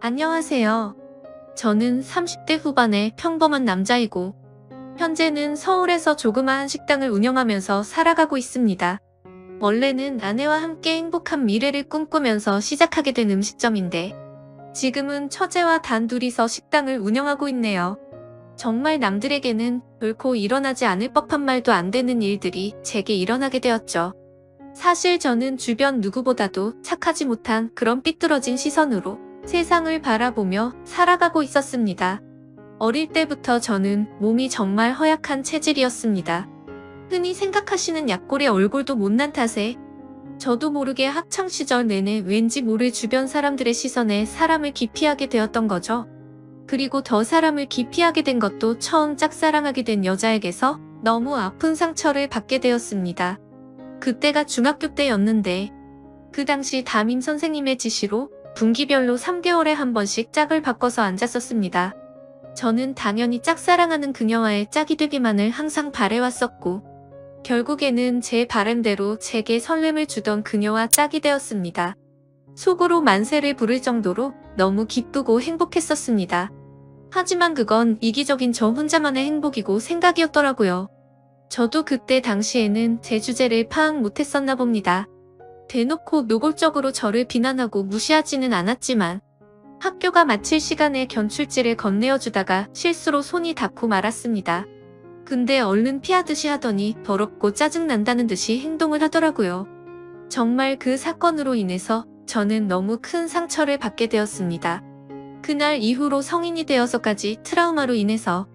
안녕하세요. 저는 30대 후반의 평범한 남자이고, 현재는 서울에서 조그마한 식당을 운영하면서 살아가고 있습니다. 원래는 아내와 함께 행복한 미래를 꿈꾸면서 시작하게 된 음식점인데, 지금은 처제와 단둘이서 식당을 운영하고 있네요. 정말 남들에게는 결코 일어나지 않을 법한 말도 안 되는 일들이 제게 일어나게 되었죠. 사실 저는 주변 누구보다도 착하지 못한 그런 삐뚤어진 시선으로 세상을 바라보며 살아가고 있었습니다. 어릴 때부터 저는 몸이 정말 허약한 체질이었습니다. 흔히 생각하시는 약골의 얼굴도 못난 탓에 저도 모르게 학창시절 내내 왠지 모를 주변 사람들의 시선에 사람을 기피하게 되었던 거죠. 그리고 더 사람을 기피하게 된 것도 처음 짝사랑하게 된 여자에게서 너무 아픈 상처를 받게 되었습니다. 그때가 중학교 때였는데 그 당시 담임 선생님의 지시로 분기별로 3개월에 한 번씩 짝을 바꿔서 앉았었습니다. 저는 당연히 짝사랑하는 그녀와의 짝이 되기만을 항상 바래왔었고 결국에는 제 바람대로 제게 설렘을 주던 그녀와 짝이 되었습니다. 속으로 만세를 부를 정도로 너무 기쁘고 행복했었습니다. 하지만 그건 이기적인 저 혼자만의 행복이고 생각이었더라고요. 저도 그때 당시에는 제 주제를 파악 못했었나 봅니다. 대놓고 노골적으로 저를 비난하고 무시하지는 않았지만 학교가 마칠 시간에 견출지를 건네어주다가 실수로 손이 닿고 말았습니다. 근데 얼른 피하듯이 하더니 더럽고 짜증난다는 듯이 행동을 하더라고요. 정말 그 사건으로 인해서 저는 너무 큰 상처를 받게 되었습니다. 그날 이후로 성인이 되어서까지 트라우마로 인해서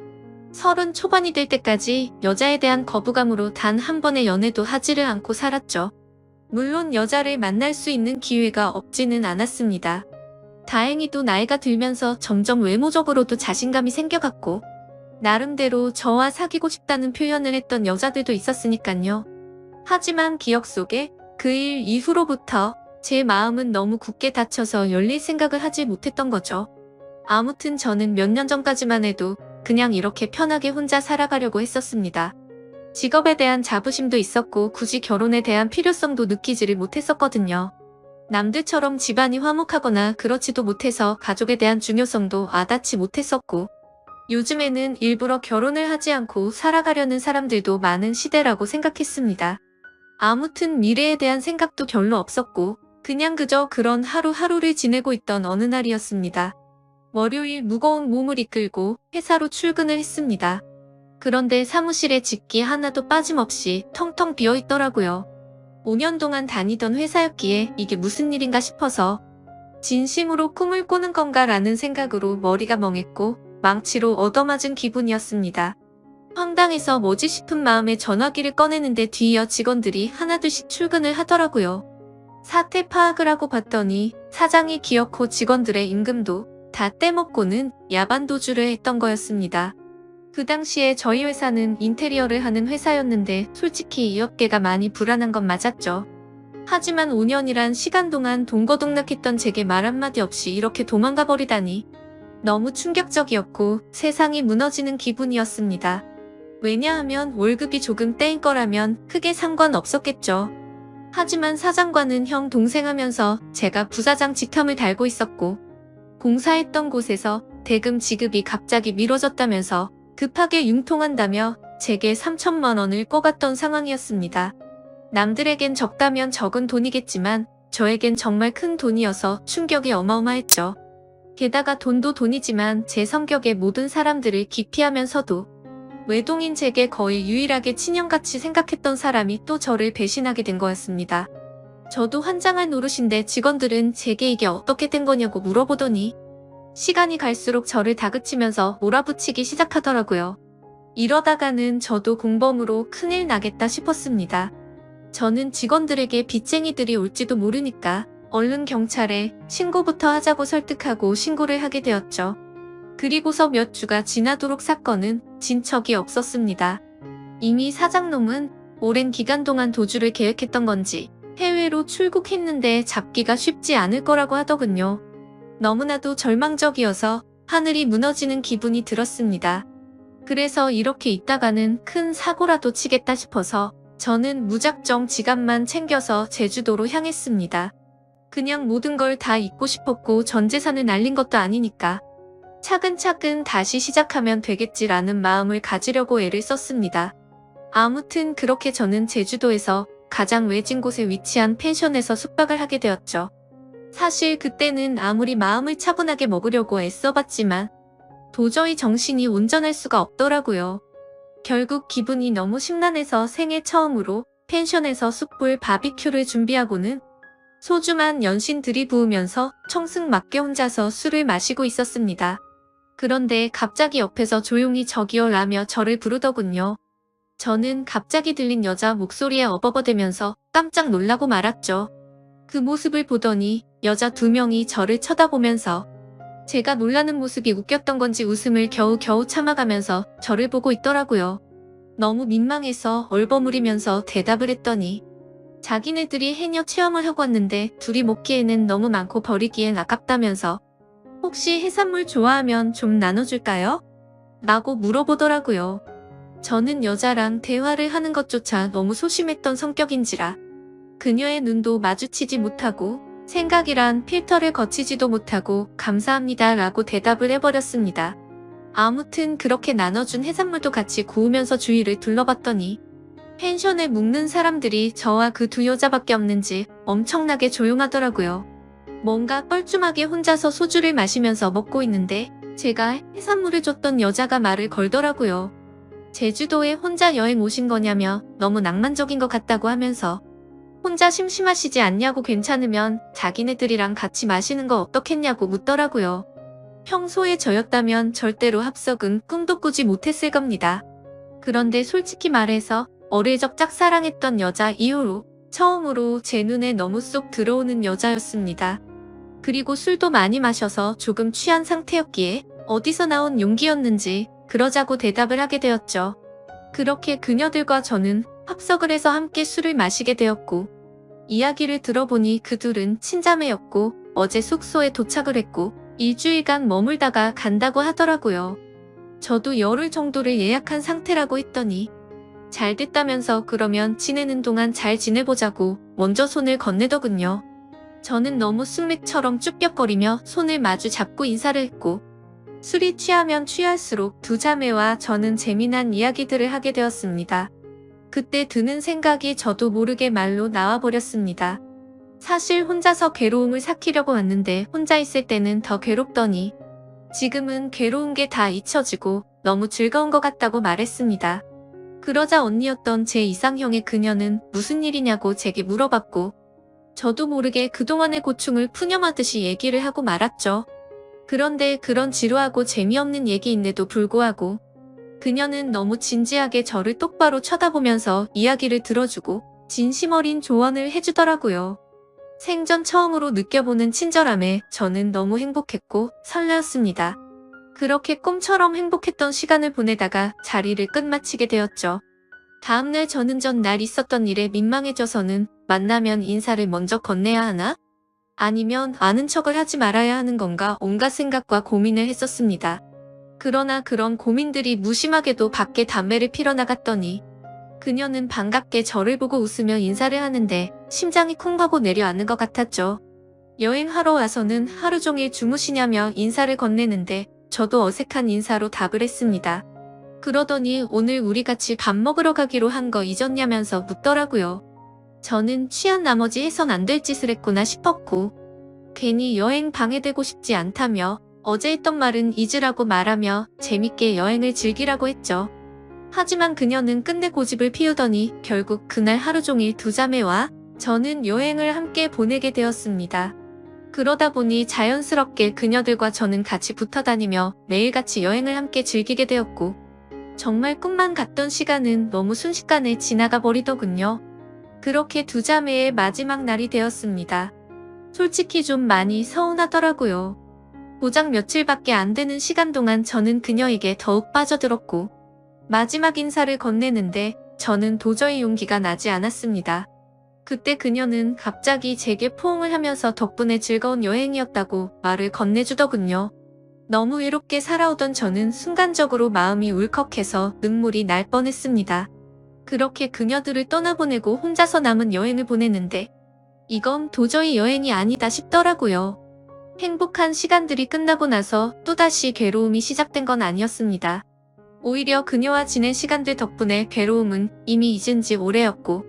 30 초반이 될 때까지 여자에 대한 거부감으로 단 한 번의 연애도 하지를 않고 살았죠. 물론 여자를 만날 수 있는 기회가 없지는 않았습니다. 다행히도 나이가 들면서 점점 외모적으로도 자신감이 생겨갔고 나름대로 저와 사귀고 싶다는 표현을 했던 여자들도 있었으니깐요. 하지만 기억 속에 그 일 이후로부터 제 마음은 너무 굳게 닫혀서 열릴 생각을 하지 못했던 거죠. 아무튼 저는 몇 년 전까지만 해도 그냥 이렇게 편하게 혼자 살아가려고 했었습니다. 직업에 대한 자부심도 있었고 굳이 결혼에 대한 필요성도 느끼지를 못했었거든요. 남들처럼 집안이 화목하거나 그렇지도 못해서 가족에 대한 중요성도 와닿지 못했었고 요즘에는 일부러 결혼을 하지 않고 살아가려는 사람들도 많은 시대라고 생각했습니다. 아무튼 미래에 대한 생각도 별로 없었고 그냥 그저 그런 하루하루를 지내고 있던 어느 날이었습니다. 월요일 무거운 몸을 이끌고 회사로 출근을 했습니다. 그런데 사무실에 집기 하나도 빠짐없이 텅텅 비어 있더라고요. 5년 동안 다니던 회사였기에 이게 무슨 일인가 싶어서 진심으로 꿈을 꾸는 건가 라는 생각으로 머리가 멍했고 망치로 얻어맞은 기분이었습니다. 황당해서 뭐지 싶은 마음에 전화기를 꺼내는데 뒤이어 직원들이 하나둘씩 출근을 하더라고요. 사태 파악을 하고 봤더니 사장이 기어코 직원들의 임금도 다 떼먹고는 야반 도주를 했던 거였습니다. 그 당시에 저희 회사는 인테리어를 하는 회사였는데 솔직히 이 업계가 많이 불안한 건 맞았죠. 하지만 5년이란 시간 동안 동거동락했던 제게 말 한마디 없이 이렇게 도망가 버리다니 너무 충격적이었고 세상이 무너지는 기분이었습니다. 왜냐하면 월급이 조금 떼인 거라면 크게 상관없었겠죠. 하지만 사장과는 형 동생 하면서 제가 부사장 직함을 달고 있었고 공사했던 곳에서 대금 지급이 갑자기 미뤄졌다면서 급하게 융통한다며 제게 3천만 원을 꿔갔던 상황이었습니다. 남들에겐 적다면 적은 돈이겠지만 저에겐 정말 큰 돈이어서 충격이 어마어마했죠. 게다가 돈도 돈이지만 제 성격에 모든 사람들을 기피하면서도 외동인 제게 거의 유일하게 친형같이 생각했던 사람이 또 저를 배신하게 된 거였습니다. 저도 환장할 노릇인데 직원들은 제게 이게 어떻게 된 거냐고 물어보더니 시간이 갈수록 저를 다그치면서 몰아붙이기 시작하더라고요. 이러다가는 저도 공범으로 큰일 나겠다 싶었습니다. 저는 직원들에게 빚쟁이들이 올지도 모르니까 얼른 경찰에 신고부터 하자고 설득하고 신고를 하게 되었죠. 그리고서 몇 주가 지나도록 사건은 진척이 없었습니다. 이미 사장놈은 오랜 기간 동안 도주를 계획했던 건지 해외로 출국했는데 잡기가 쉽지 않을 거라고 하더군요. 너무나도 절망적이어서 하늘이 무너지는 기분이 들었습니다. 그래서 이렇게 있다가는 큰 사고라도 치겠다 싶어서 저는 무작정 지갑만 챙겨서 제주도로 향했습니다. 그냥 모든 걸 다 잊고 싶었고 전 재산을 날린 것도 아니니까 차근차근 다시 시작하면 되겠지라는 마음을 가지려고 애를 썼습니다. 아무튼 그렇게 저는 제주도에서 가장 외진 곳에 위치한 펜션에서 숙박을 하게 되었죠. 사실 그때는 아무리 마음을 차분하게 먹으려고 애써봤지만 도저히 정신이 온전할 수가 없더라고요. 결국 기분이 너무 심란해서 생애 처음으로 펜션에서 숯불 바비큐를 준비하고는 소주만 연신 들이부으면서 청승맞게 혼자서 술을 마시고 있었습니다. 그런데 갑자기 옆에서 조용히 저기요 라며 저를 부르더군요. 저는 갑자기 들린 여자 목소리에 어버버대면서 깜짝 놀라고 말았죠. 그 모습을 보더니 여자 2명이 저를 쳐다보면서 제가 놀라는 모습이 웃겼던 건지 웃음을 겨우겨우 참아가면서 저를 보고 있더라고요. 너무 민망해서 얼버무리면서 대답을 했더니 자기네들이 해녀 체험을 하고 왔는데 둘이 먹기에는 너무 많고 버리기엔 아깝다면서 혹시 해산물 좋아하면 좀 나눠줄까요? 라고 물어보더라고요. 저는 여자랑 대화를 하는 것조차 너무 소심했던 성격인지라 그녀의 눈도 마주치지 못하고 생각이란 필터를 거치지도 못하고 감사합니다 라고 대답을 해버렸습니다. 아무튼 그렇게 나눠준 해산물도 같이 구우면서 주위를 둘러봤더니 펜션에 묵는 사람들이 저와 그 2 여자밖에 없는지 엄청나게 조용하더라고요. 뭔가 뻘쭘하게 혼자서 소주를 마시면서 먹고 있는데 제가 해산물을 줬던 여자가 말을 걸더라고요. 제주도에 혼자 여행 오신 거냐며 너무 낭만적인 것 같다고 하면서 혼자 심심하시지 않냐고 괜찮으면 자기네들이랑 같이 마시는 거 어떻겠냐고 묻더라고요. 평소에 저였다면 절대로 합석은 꿈도 꾸지 못했을 겁니다. 그런데 솔직히 말해서 어릴 적 짝사랑했던 여자 이후로 처음으로 제 눈에 너무 쏙 들어오는 여자였습니다. 그리고 술도 많이 마셔서 조금 취한 상태였기에 어디서 나온 용기였는지 그러자고 대답을 하게 되었죠. 그렇게 그녀들과 저는 합석을 해서 함께 술을 마시게 되었고 이야기를 들어보니 그 둘은 친자매였고 어제 숙소에 도착을 했고 일주일간 머물다가 간다고 하더라고요. 저도 열흘 정도를 예약한 상태라고 했더니 잘 됐다면서 그러면 지내는 동안 잘 지내보자고 먼저 손을 건네더군요. 저는 너무 숙맥처럼 쭈뼛거리며 손을 마주 잡고 인사를 했고 술이 취하면 취할수록 2 자매와 저는 재미난 이야기들을 하게 되었습니다. 그때 드는 생각이 저도 모르게 말로 나와버렸습니다. 사실 혼자서 괴로움을 삭히려고 왔는데 혼자 있을 때는 더 괴롭더니 지금은 괴로운 게 다 잊혀지고 너무 즐거운 것 같다고 말했습니다. 그러자 언니였던 제 이상형의 그녀는 무슨 일이냐고 제게 물어봤고 저도 모르게 그동안의 고충을 푸념하듯이 얘기를 하고 말았죠. 그런데 그런 지루하고 재미없는 얘기인데도 불구하고 그녀는 너무 진지하게 저를 똑바로 쳐다보면서 이야기를 들어주고 진심 어린 조언을 해주더라고요. 생전 처음으로 느껴보는 친절함에 저는 너무 행복했고 설레었습니다. 그렇게 꿈처럼 행복했던 시간을 보내다가 자리를 끝마치게 되었죠. 다음날 저는 전날 있었던 일에 민망해져서는 만나면 인사를 먼저 건네야 하나? 아니면 아는 척을 하지 말아야 하는 건가 온갖 생각과 고민을 했었습니다. 그러나 그런 고민들이 무심하게도 밖에 담배를 피러 나갔더니 그녀는 반갑게 저를 보고 웃으며 인사를 하는데 심장이 쿵 하고 내려앉는 것 같았죠. 여행하러 와서는 하루 종일 주무시냐며 인사를 건네는데 저도 어색한 인사로 답을 했습니다. 그러더니 오늘 우리 같이 밥 먹으러 가기로 한 거 잊었냐면서 묻더라고요. 저는 취한 나머지 해선 안 될 짓을 했구나 싶었고 괜히 여행 방해되고 싶지 않다며 어제 했던 말은 잊으라고 말하며 재밌게 여행을 즐기라고 했죠. 하지만 그녀는 끝내 고집을 피우더니 결국 그날 하루 종일 2 자매와 저는 여행을 함께 보내게 되었습니다. 그러다 보니 자연스럽게 그녀들과 저는 같이 붙어 다니며 매일같이 여행을 함께 즐기게 되었고 정말 꿈만 같던 시간은 너무 순식간에 지나가 버리더군요. 그렇게 2 자매의 마지막 날이 되었습니다. 솔직히 좀 많이 서운하더라고요. 고작 며칠밖에 안 되는 시간 동안 저는 그녀에게 더욱 빠져들었고 마지막 인사를 건네는데 저는 도저히 용기가 나지 않았습니다. 그때 그녀는 갑자기 제게 포옹을 하면서 덕분에 즐거운 여행이었다고 말을 건네주더군요. 너무 외롭게 살아오던 저는 순간적으로 마음이 울컥해서 눈물이 날 뻔했습니다. 그렇게 그녀들을 떠나보내고 혼자서 남은 여행을 보내는데 이건 도저히 여행이 아니다 싶더라고요. 행복한 시간들이 끝나고 나서 또다시 괴로움이 시작된 건 아니었습니다. 오히려 그녀와 지낸 시간들 덕분에 괴로움은 이미 잊은 지 오래였고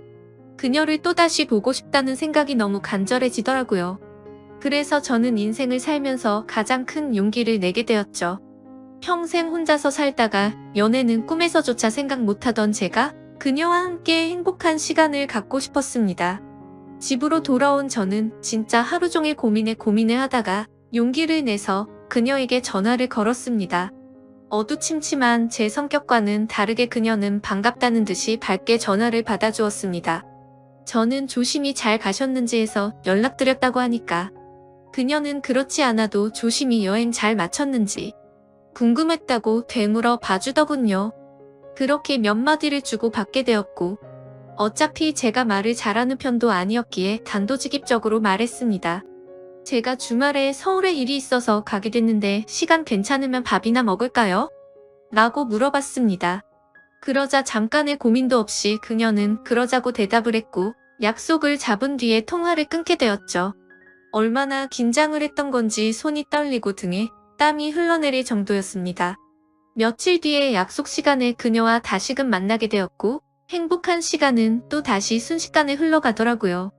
그녀를 또다시 보고 싶다는 생각이 너무 간절해지더라고요. 그래서 저는 인생을 살면서 가장 큰 용기를 내게 되었죠. 평생 혼자서 살다가 연애는 꿈에서조차 생각 못하던 제가 그녀와 함께 행복한 시간을 갖고 싶었습니다. 집으로 돌아온 저는 진짜 하루 종일 고민을 하다가 용기를 내서 그녀에게 전화를 걸었습니다. 어두침침한 제 성격과는 다르게 그녀는 반갑다는 듯이 밝게 전화를 받아주었습니다. 저는 조심히 잘 가셨는지 해서 연락드렸다고 하니까 그녀는 그렇지 않아도 조심히 여행 잘 마쳤는지 궁금했다고 되물어 봐주더군요. 그렇게 몇 마디를 주고 받게 되었고 어차피 제가 말을 잘하는 편도 아니었기에 단도직입적으로 말했습니다. 제가 주말에 서울에 일이 있어서 가게 됐는데 시간 괜찮으면 밥이나 먹을까요? 라고 물어봤습니다. 그러자 잠깐의 고민도 없이 그녀는 그러자고 대답을 했고 약속을 잡은 뒤에 통화를 끊게 되었죠. 얼마나 긴장을 했던 건지 손이 떨리고 등에 땀이 흘러내릴 정도였습니다. 며칠 뒤에 약속 시간에 그녀와 다시금 만나게 되었고 행복한 시간은 또 다시 순식간에 흘러가더라고요.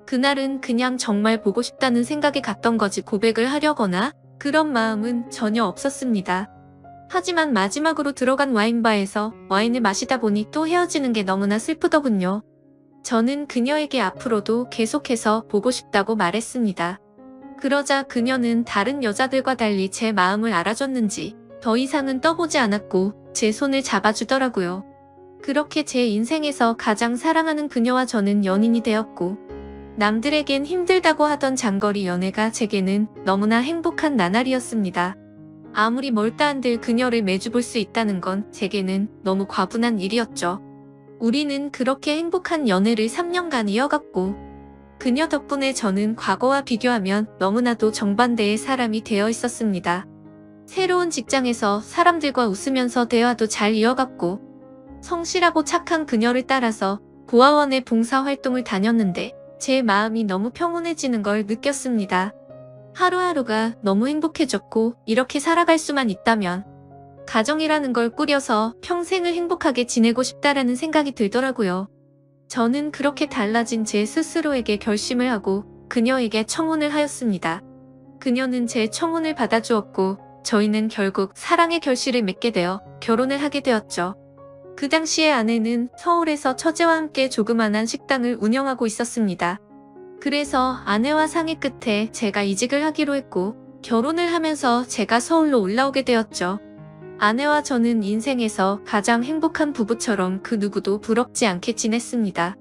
그날은 그냥 정말 보고 싶다는 생각이 갔던 거지 고백을 하려거나 그런 마음은 전혀 없었습니다. 하지만 마지막으로 들어간 와인바에서 와인을 마시다 보니 또 헤어지는 게 너무나 슬프더군요. 저는 그녀에게 앞으로도 계속해서 보고 싶다고 말했습니다. 그러자 그녀는 다른 여자들과 달리 제 마음을 알아줬는지 더 이상은 떠보지 않았고 제 손을 잡아주더라고요. 그렇게 제 인생에서 가장 사랑하는 그녀와 저는 연인이 되었고 남들에겐 힘들다고 하던 장거리 연애가 제게는 너무나 행복한 나날이었습니다. 아무리 멀다 한들 그녀를 매주 볼 수 있다는 건 제게는 너무 과분한 일이었죠. 우리는 그렇게 행복한 연애를 3년간 이어갔고 그녀 덕분에 저는 과거와 비교하면 너무나도 정반대의 사람이 되어 있었습니다. 새로운 직장에서 사람들과 웃으면서 대화도 잘 이어갔고 성실하고 착한 그녀를 따라서 고아원의 봉사활동을 다녔는데 제 마음이 너무 평온해지는 걸 느꼈습니다. 하루하루가 너무 행복해졌고 이렇게 살아갈 수만 있다면 가정이라는 걸 꾸려서 평생을 행복하게 지내고 싶다라는 생각이 들더라고요. 저는 그렇게 달라진 제 스스로에게 결심을 하고 그녀에게 청혼을 하였습니다. 그녀는 제 청혼을 받아주었고 저희는 결국 사랑의 결실을 맺게 되어 결혼을 하게 되었죠. 그 당시에 아내는 서울에서 처제와 함께 조그만한 식당을 운영하고 있었습니다. 그래서 아내와 상의 끝에 제가 이직을 하기로 했고 결혼을 하면서 제가 서울로 올라오게 되었죠. 아내와 저는 인생에서 가장 행복한 부부처럼 그 누구도 부럽지 않게 지냈습니다.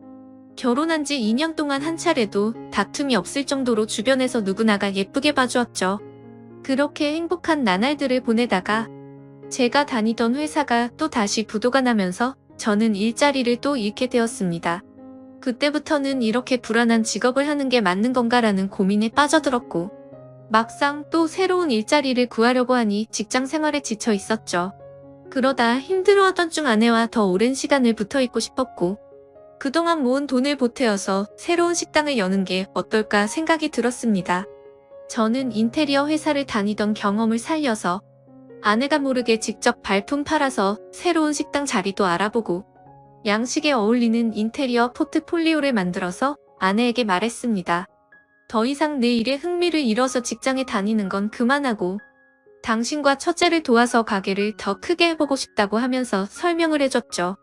결혼한 지 2년 동안 한 차례도 다툼이 없을 정도로 주변에서 누구나가 예쁘게 봐주었죠. 그렇게 행복한 나날들을 보내다가 제가 다니던 회사가 또 다시 부도가 나면서 저는 일자리를 또 잃게 되었습니다. 그때부터는 이렇게 불안한 직업을 하는 게 맞는 건가라는 고민에 빠져들었고 막상 또 새로운 일자리를 구하려고 하니 직장 생활에 지쳐 있었죠. 그러다 힘들어하던 중 아내와 더 오랜 시간을 붙어있고 싶었고 그동안 모은 돈을 보태어서 새로운 식당을 여는 게 어떨까 생각이 들었습니다. 저는 인테리어 회사를 다니던 경험을 살려서 아내가 모르게 직접 발품 팔아서 새로운 식당 자리도 알아보고 양식에 어울리는 인테리어 포트폴리오를 만들어서 아내에게 말했습니다. 더 이상 내 일에 흥미를 잃어서 직장에 다니는 건 그만하고 당신과 처제를 도와서 가게를 더 크게 해보고 싶다고 하면서 설명을 해줬죠.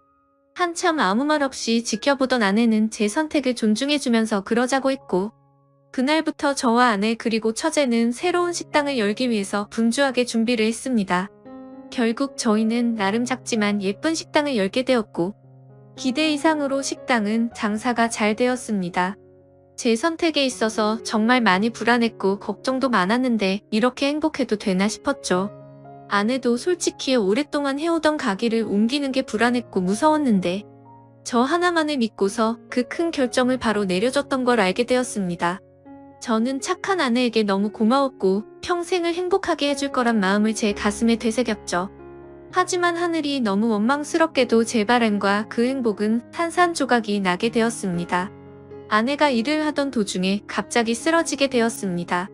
한참 아무 말 없이 지켜보던 아내는 제 선택을 존중해주면서 그러자고 했고 그날부터 저와 아내 그리고 처제는 새로운 식당을 열기 위해서 분주하게 준비를 했습니다. 결국 저희는 나름 작지만 예쁜 식당을 열게 되었고 기대 이상으로 식당은 장사가 잘 되었습니다. 제 선택에 있어서 정말 많이 불안했고 걱정도 많았는데 이렇게 행복해도 되나 싶었죠. 아내도 솔직히 오랫동안 해오던 가게를 옮기는 게 불안했고 무서웠는데 저 하나만을 믿고서 그 큰 결정을 바로 내려줬던 걸 알게 되었습니다. 저는 착한 아내에게 너무 고마웠고 평생을 행복하게 해줄 거란 마음을 제 가슴에 되새겼죠. 하지만 하늘이 너무 원망스럽게도 제 바람과 그 행복은 산산조각이 나게 되었습니다. 아내가 일을 하던 도중에 갑자기 쓰러지게 되었습니다.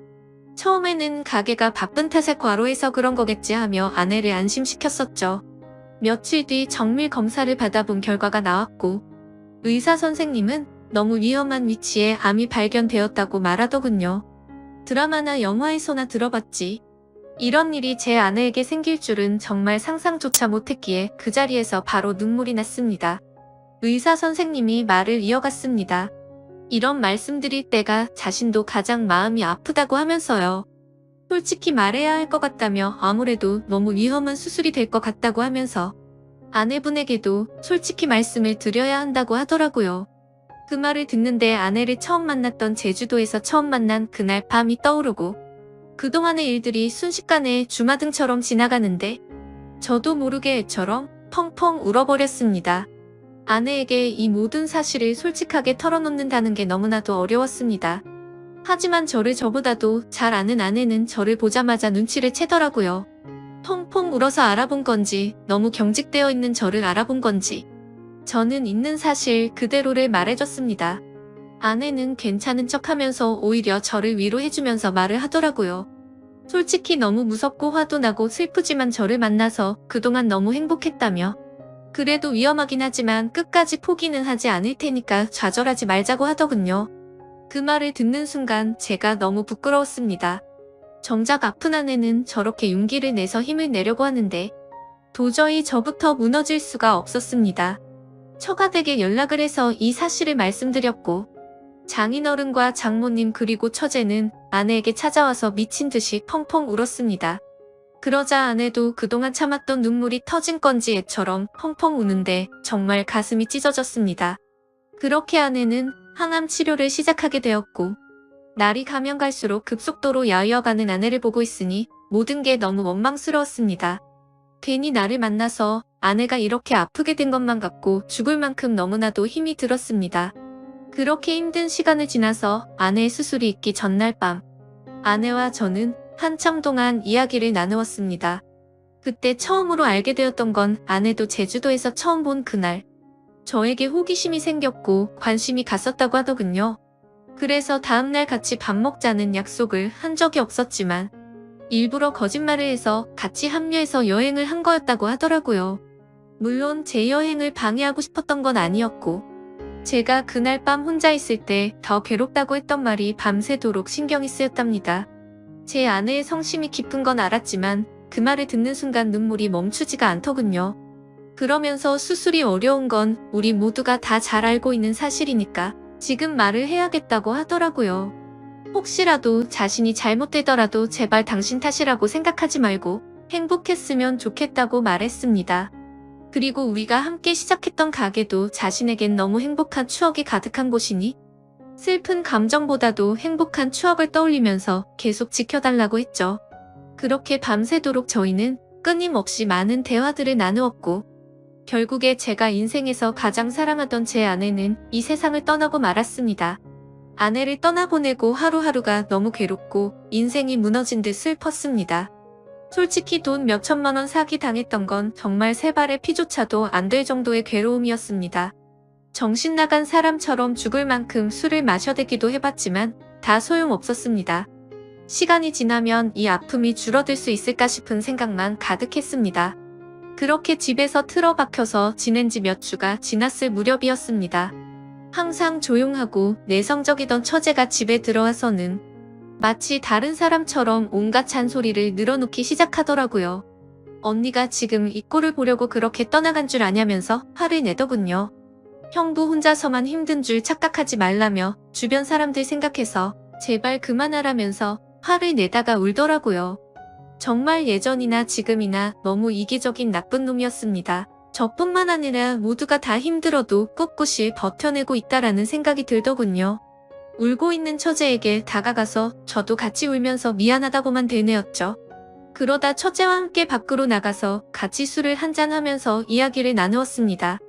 처음에는 가게가 바쁜 탓에 과로해서 그런 거겠지 하며 아내를 안심시켰었죠. 며칠 뒤 정밀 검사를 받아본 결과가 나왔고 의사 선생님은 너무 위험한 위치에 암이 발견되었다고 말하더군요. 드라마나 영화에서나 들어봤지. 이런 일이 제 아내에게 생길 줄은 정말 상상조차 못했기에 그 자리에서 바로 눈물이 났습니다. 의사 선생님이 말을 이어갔습니다. 이런 말씀드릴 때가 자신도 가장 마음이 아프다고 하면서요. 솔직히 말해야 할 것 같다며 아무래도 너무 위험한 수술이 될 것 같다고 하면서 아내분에게도 솔직히 말씀을 드려야 한다고 하더라고요. 그 말을 듣는데 아내를 처음 만났던 제주도에서 처음 만난 그날 밤이 떠오르고 그동안의 일들이 순식간에 주마등처럼 지나가는데 저도 모르게 애처럼 펑펑 울어버렸습니다. 아내에게 이 모든 사실을 솔직하게 털어놓는다는 게 너무나도 어려웠습니다. 하지만 저를 저보다도 잘 아는 아내는 저를 보자마자 눈치를 채더라고요. 펑펑 울어서 알아본 건지 너무 경직되어 있는 저를 알아본 건지 저는 있는 사실 그대로를 말해줬습니다. 아내는 괜찮은 척하면서 오히려 저를 위로해주면서 말을 하더라고요. 솔직히 너무 무섭고 화도 나고 슬프지만 저를 만나서 그동안 너무 행복했다며 그래도 위험하긴 하지만 끝까지 포기는 하지 않을 테니까 좌절하지 말자고 하더군요. 그 말을 듣는 순간 제가 너무 부끄러웠습니다. 정작 아픈 아내는 저렇게 용기를 내서 힘을 내려고 하는데 도저히 저부터 무너질 수가 없었습니다. 처가댁에 연락을 해서 이 사실을 말씀드렸고 장인어른과 장모님 그리고 처제는 아내에게 찾아와서 미친 듯이 펑펑 울었습니다. 그러자 아내도 그동안 참았던 눈물이 터진 건지 애처럼 펑펑 우는데 정말 가슴이 찢어졌습니다. 그렇게 아내는 항암 치료를 시작하게 되었고 날이 가면 갈수록 급속도로 야위어가는 아내를 보고 있으니 모든 게 너무 원망스러웠습니다. 괜히 나를 만나서 아내가 이렇게 아프게 된 것만 같고 죽을 만큼 너무나도 힘이 들었습니다. 그렇게 힘든 시간을 지나서 아내의 수술이 있기 전날 밤 아내와 저는 한참 동안 이야기를 나누었습니다. 그때 처음으로 알게 되었던 건 아내도 제주도에서 처음 본 그날 저에게 호기심이 생겼고 관심이 갔었다고 하더군요. 그래서 다음날 같이 밥 먹자는 약속을 한 적이 없었지만 일부러 거짓말을 해서 같이 합류해서 여행을 한 거였다고 하더라고요. 물론 제 여행을 방해하고 싶었던 건 아니었고 제가 그날 밤 혼자 있을 때 더 괴롭다고 했던 말이 밤새도록 신경이 쓰였답니다. 제 아내의 성심이 깊은 건 알았지만 그 말을 듣는 순간 눈물이 멈추지가 않더군요. 그러면서 수술이 어려운 건 우리 모두가 다 잘 알고 있는 사실이니까 지금 말을 해야겠다고 하더라고요. 혹시라도 자신이 잘못되더라도 제발 당신 탓이라고 생각하지 말고 행복했으면 좋겠다고 말했습니다. 그리고 우리가 함께 시작했던 가게도 자신에겐 너무 행복한 추억이 가득한 곳이니 슬픈 감정보다도 행복한 추억을 떠올리면서 계속 지켜달라고 했죠. 그렇게 밤새도록 저희는 끊임없이 많은 대화들을 나누었고 결국에 제가 인생에서 가장 사랑하던 제 아내는 이 세상을 떠나고 말았습니다. 아내를 떠나보내고 하루하루가 너무 괴롭고 인생이 무너진 듯 슬펐습니다. 솔직히 돈 몇천만 원 사기당했던 건 정말 세 발의 피조차도 안 될 정도의 괴로움이었습니다. 정신 나간 사람처럼 죽을 만큼 술을 마셔대기도 해봤지만 다 소용없었습니다. 시간이 지나면 이 아픔이 줄어들 수 있을까 싶은 생각만 가득했습니다. 그렇게 집에서 틀어박혀서 지낸 지 몇 주가 지났을 무렵이었습니다. 항상 조용하고 내성적이던 처제가 집에 들어와서는 마치 다른 사람처럼 온갖 잔소리를 늘어놓기 시작하더라고요. 언니가 지금 이 꼴을 보려고 그렇게 떠나간 줄 아냐면서 화를 내더군요. 형부 혼자서만 힘든 줄 착각하지 말라며 주변 사람들 생각해서 제발 그만하라면서 화를 내다가 울더라고요. 정말 예전이나 지금이나 너무 이기적인 나쁜 놈이었습니다. 저뿐만 아니라 모두가 다 힘들어도 꿋꿋이 버텨내고 있다라는 생각이 들더군요. 울고 있는 처제에게 다가가서 저도 같이 울면서 미안하다고만 되뇌었죠. 그러다 처제와 함께 밖으로 나가서 같이 술을 한잔하면서 이야기를 나누었습니다.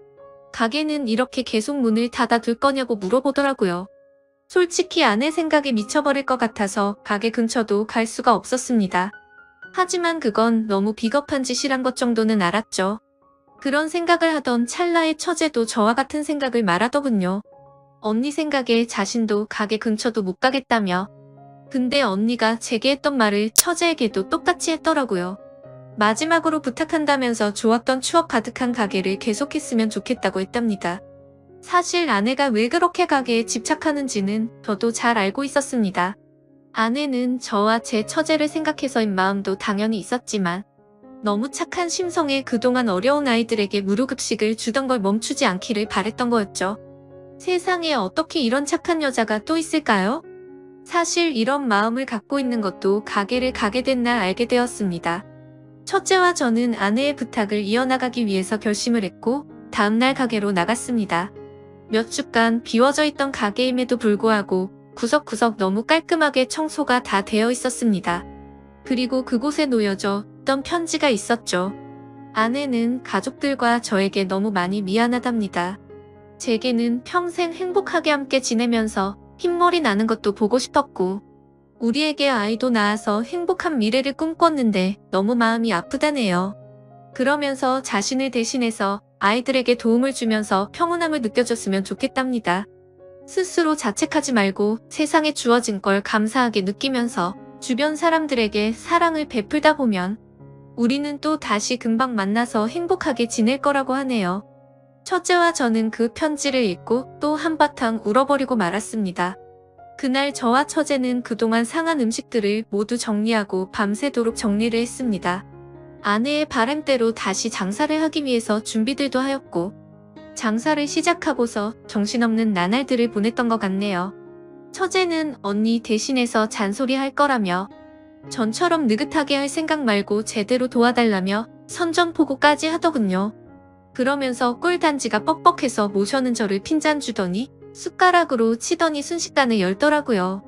가게는 이렇게 계속 문을 닫아둘 거냐고 물어보더라고요. 솔직히 아내 생각에 미쳐버릴 것 같아서 가게 근처도 갈 수가 없었습니다. 하지만 그건 너무 비겁한 짓이란 것 정도는 알았죠. 그런 생각을 하던 찰나의 처제도 저와 같은 생각을 말하더군요. 언니 생각에 자신도 가게 근처도 못 가겠다며. 근데 언니가 제게 했던 말을 처제에게도 똑같이 했더라고요. 마지막으로 부탁한다면서 좋았던 추억 가득한 가게를 계속했으면 좋겠다고 했답니다. 사실 아내가 왜 그렇게 가게에 집착하는지는 저도 잘 알고 있었습니다. 아내는 저와 제 처제를 생각해서인 마음도 당연히 있었지만 너무 착한 심성에 그동안 어려운 아이들에게 무료급식을 주던 걸 멈추지 않기를 바랬던 거였죠. 세상에 어떻게 이런 착한 여자가 또 있을까요? 사실 이런 마음을 갖고 있는 것도 가게를 가게 된 날 알게 되었습니다. 첫째와 저는 아내의 부탁을 이어나가기 위해서 결심을 했고 다음날 가게로 나갔습니다. 몇 주간 비워져 있던 가게임에도 불구하고 구석구석 너무 깔끔하게 청소가 다 되어 있었습니다. 그리고 그곳에 놓여져 있던 편지가 있었죠. 아내는 가족들과 저에게 너무 많이 미안하답니다. 제게는 평생 행복하게 함께 지내면서 흰머리 나는 것도 보고 싶었고 우리에게 아이도 낳아서 행복한 미래를 꿈꿨는데 너무 마음이 아프다네요. 그러면서 자신을 대신해서 아이들에게 도움을 주면서 평온함을 느껴줬으면 좋겠답니다. 스스로 자책하지 말고 세상에 주어진 걸 감사하게 느끼면서 주변 사람들에게 사랑을 베풀다 보면 우리는 또 다시 금방 만나서 행복하게 지낼 거라고 하네요. 첫째와 저는 그 편지를 읽고 또 한바탕 울어버리고 말았습니다. 그날 저와 처제는 그동안 상한 음식들을 모두 정리하고 밤새도록 정리를 했습니다. 아내의 바람대로 다시 장사를 하기 위해서 준비들도 하였고 장사를 시작하고서 정신없는 나날들을 보냈던 것 같네요. 처제는 언니 대신해서 잔소리할 거라며 전처럼 느긋하게 할 생각 말고 제대로 도와달라며 선전포고까지 하더군요. 그러면서 꿀단지가 뻑뻑해서 모셔는 저를 핀잔 주더니 숟가락으로 치더니 순식간에 열더라고요.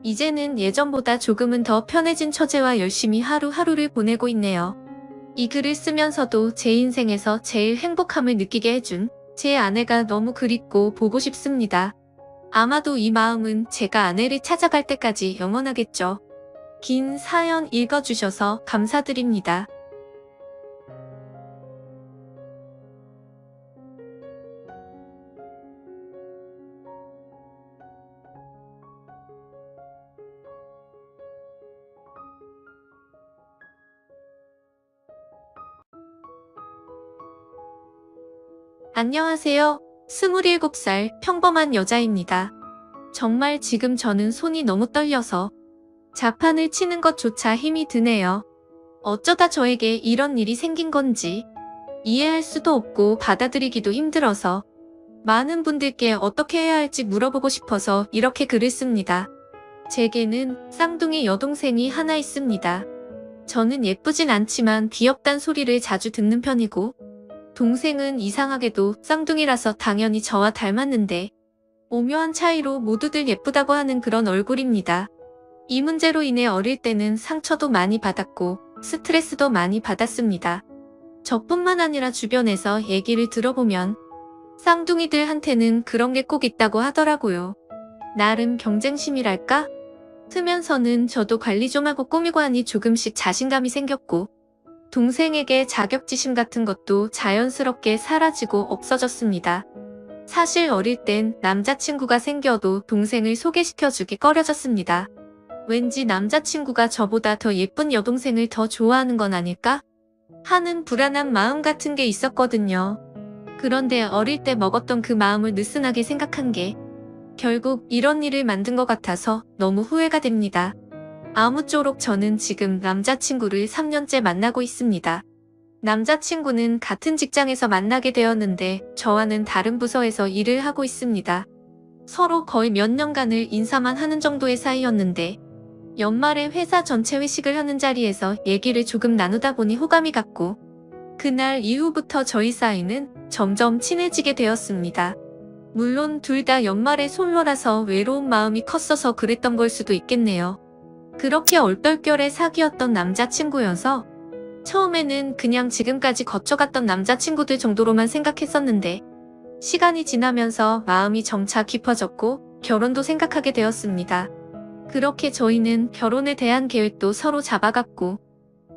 이제는 예전보다 조금은 더 편해진 처제와 열심히 하루하루를 보내고 있네요. 이 글을 쓰면서도 제 인생에서 제일 행복함을 느끼게 해준 제 아내가 너무 그립고 보고 싶습니다. 아마도 이 마음은 제가 아내를 찾아갈 때까지 영원하겠죠. 긴 사연 읽어주셔서 감사드립니다. 안녕하세요. 27살 평범한 여자입니다. 정말 지금 저는 손이 너무 떨려서 자판을 치는 것조차 힘이 드네요. 어쩌다 저에게 이런 일이 생긴 건지 이해할 수도 없고 받아들이기도 힘들어서 많은 분들께 어떻게 해야 할지 물어보고 싶어서 이렇게 글을 씁니다. 제게는 쌍둥이 여동생이 하나 있습니다. 저는 예쁘진 않지만 귀엽단 소리를 자주 듣는 편이고 동생은 이상하게도 쌍둥이라서 당연히 저와 닮았는데 오묘한 차이로 모두들 예쁘다고 하는 그런 얼굴입니다. 이 문제로 인해 어릴 때는 상처도 많이 받았고 스트레스도 많이 받았습니다. 저뿐만 아니라 주변에서 얘기를 들어보면 쌍둥이들한테는 그런 게 꼭 있다고 하더라고요. 나름 경쟁심이랄까? 쓰면서는 저도 관리 좀 하고 꾸미고 하니 조금씩 자신감이 생겼고 동생에게 자격지심 같은 것도 자연스럽게 사라지고 없어졌습니다. 사실 어릴 땐 남자친구가 생겨도 동생을 소개시켜주기 꺼려졌습니다. 왠지 남자친구가 저보다 더 예쁜 여동생을 더 좋아하는 건 아닐까? 하는 불안한 마음 같은 게 있었거든요. 그런데 어릴 때 먹었던 그 마음을 느슨하게 생각한 게 결국 이런 일을 만든 것 같아서 너무 후회가 됩니다. 아무쪼록 저는 지금 남자친구를 3년째 만나고 있습니다. 남자친구는 같은 직장에서 만나게 되었는데 저와는 다른 부서에서 일을 하고 있습니다. 서로 거의 몇 년간을 인사만 하는 정도의 사이였는데 연말에 회사 전체 회식을 하는 자리에서 얘기를 조금 나누다 보니 호감이 갔고 그날 이후부터 저희 사이는 점점 친해지게 되었습니다. 물론 둘 다 연말에 솔로라서 외로운 마음이 컸어서 그랬던 걸 수도 있겠네요. 그렇게 얼떨결에 사귀었던 남자친구여서 처음에는 그냥 지금까지 거쳐갔던 남자친구들 정도로만 생각했었는데 시간이 지나면서 마음이 점차 깊어졌고 결혼도 생각하게 되었습니다. 그렇게 저희는 결혼에 대한 계획도 서로 잡아갔고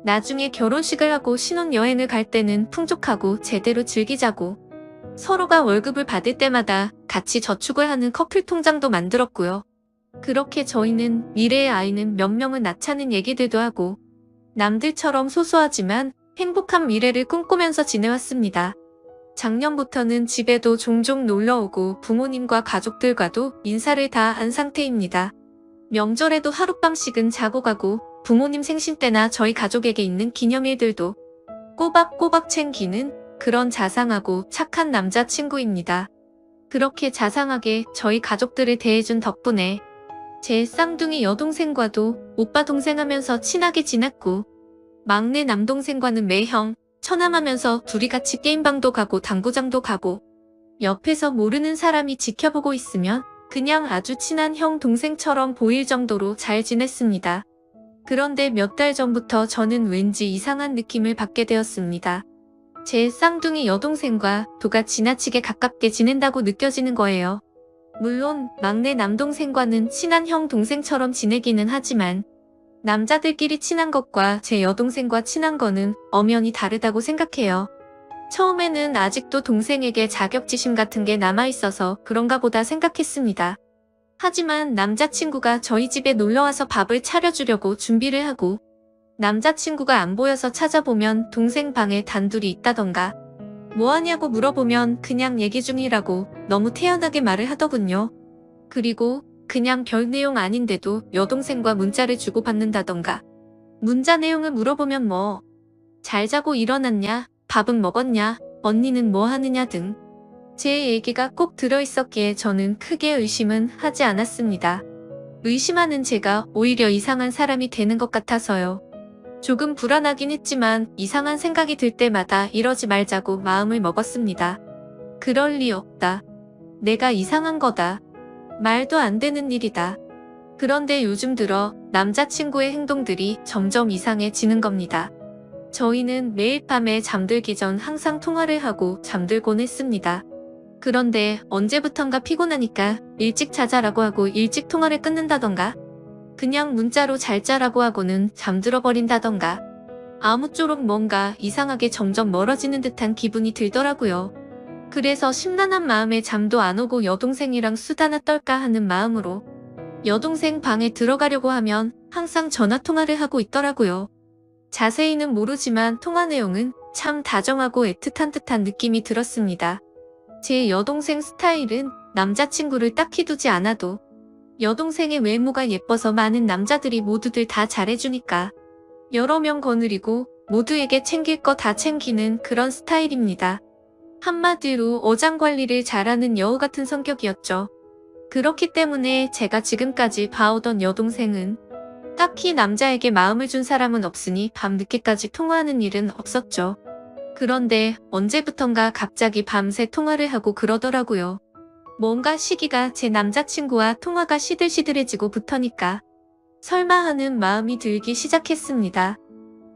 나중에 결혼식을 하고 신혼여행을 갈 때는 풍족하고 제대로 즐기자고 서로가 월급을 받을 때마다 같이 저축을 하는 커플 통장도 만들었고요. 그렇게 저희는 미래의 아이는 몇 명을 낳자는 얘기들도 하고 남들처럼 소소하지만 행복한 미래를 꿈꾸면서 지내왔습니다. 작년부터는 집에도 종종 놀러오고 부모님과 가족들과도 인사를 다 한 상태입니다. 명절에도 하룻밤씩은 자고 가고 부모님 생신 때나 저희 가족에게 있는 기념일들도 꼬박꼬박 챙기는 그런 자상하고 착한 남자친구입니다. 그렇게 자상하게 저희 가족들을 대해준 덕분에 제 쌍둥이 여동생과도 오빠 동생 하면서 친하게 지냈고 막내 남동생과는 매형, 처남하면서 둘이 같이 게임방도 가고 당구장도 가고 옆에서 모르는 사람이 지켜보고 있으면 그냥 아주 친한 형 동생처럼 보일 정도로 잘 지냈습니다. 그런데 몇 달 전부터 저는 왠지 이상한 느낌을 받게 되었습니다. 제 쌍둥이 여동생과 도가 지나치게 가깝게 지낸다고 느껴지는 거예요. 물론 막내 남동생과는 친한 형 동생처럼 지내기는 하지만 남자들끼리 친한 것과 제 여동생과 친한 거는 엄연히 다르다고 생각해요. 처음에는 아직도 동생에게 자격지심 같은 게 남아있어서 그런가 보다 생각했습니다. 하지만 남자친구가 저희 집에 놀러와서 밥을 차려주려고 준비를 하고 남자친구가 안 보여서 찾아보면 동생 방에 단둘이 있다던가 뭐하냐고 물어보면 그냥 얘기 중이라고 너무 태연하게 말을 하더군요. 그리고 그냥 별 내용 아닌데도 여동생과 문자를 주고받는다던가 문자 내용을 물어보면 뭐 잘 자고 일어났냐, 밥은 먹었냐, 언니는 뭐 하느냐 등 제 얘기가 꼭 들어있었기에 저는 크게 의심은 하지 않았습니다. 의심하는 제가 오히려 이상한 사람이 되는 것 같아서요. 조금 불안하긴 했지만 이상한 생각이 들 때마다 이러지 말자고 마음을 먹었습니다. 그럴 리 없다. 내가 이상한 거다. 말도 안 되는 일이다. 그런데 요즘 들어 남자친구의 행동들이 점점 이상해지는 겁니다. 저희는 매일 밤에 잠들기 전 항상 통화를 하고 잠들곤 했습니다. 그런데 언제부턴가 피곤하니까 일찍 자자라고 하고 일찍 통화를 끊는다던가 그냥 문자로 잘 자라고 하고는 잠들어 버린다던가 아무쪼록 뭔가 이상하게 점점 멀어지는 듯한 기분이 들더라고요. 그래서 심란한 마음에 잠도 안 오고 여동생이랑 수다나 떨까 하는 마음으로 여동생 방에 들어가려고 하면 항상 전화통화를 하고 있더라고요. 자세히는 모르지만 통화 내용은 참 다정하고 애틋한 듯한 느낌이 들었습니다. 제 여동생 스타일은 남자친구를 딱히 두지 않아도 여동생의 외모가 예뻐서 많은 남자들이 모두들 다 잘해주니까 여러 명 거느리고 모두에게 챙길 거 다 챙기는 그런 스타일입니다. 한마디로 어장관리를 잘하는 여우 같은 성격이었죠. 그렇기 때문에 제가 지금까지 봐오던 여동생은 딱히 남자에게 마음을 준 사람은 없으니 밤늦게까지 통화하는 일은 없었죠. 그런데 언제부턴가 갑자기 밤새 통화를 하고 그러더라고요. 뭔가 시기가 제 남자친구와 통화가 시들시들해지고 부터니까 설마 하는 마음이 들기 시작했습니다.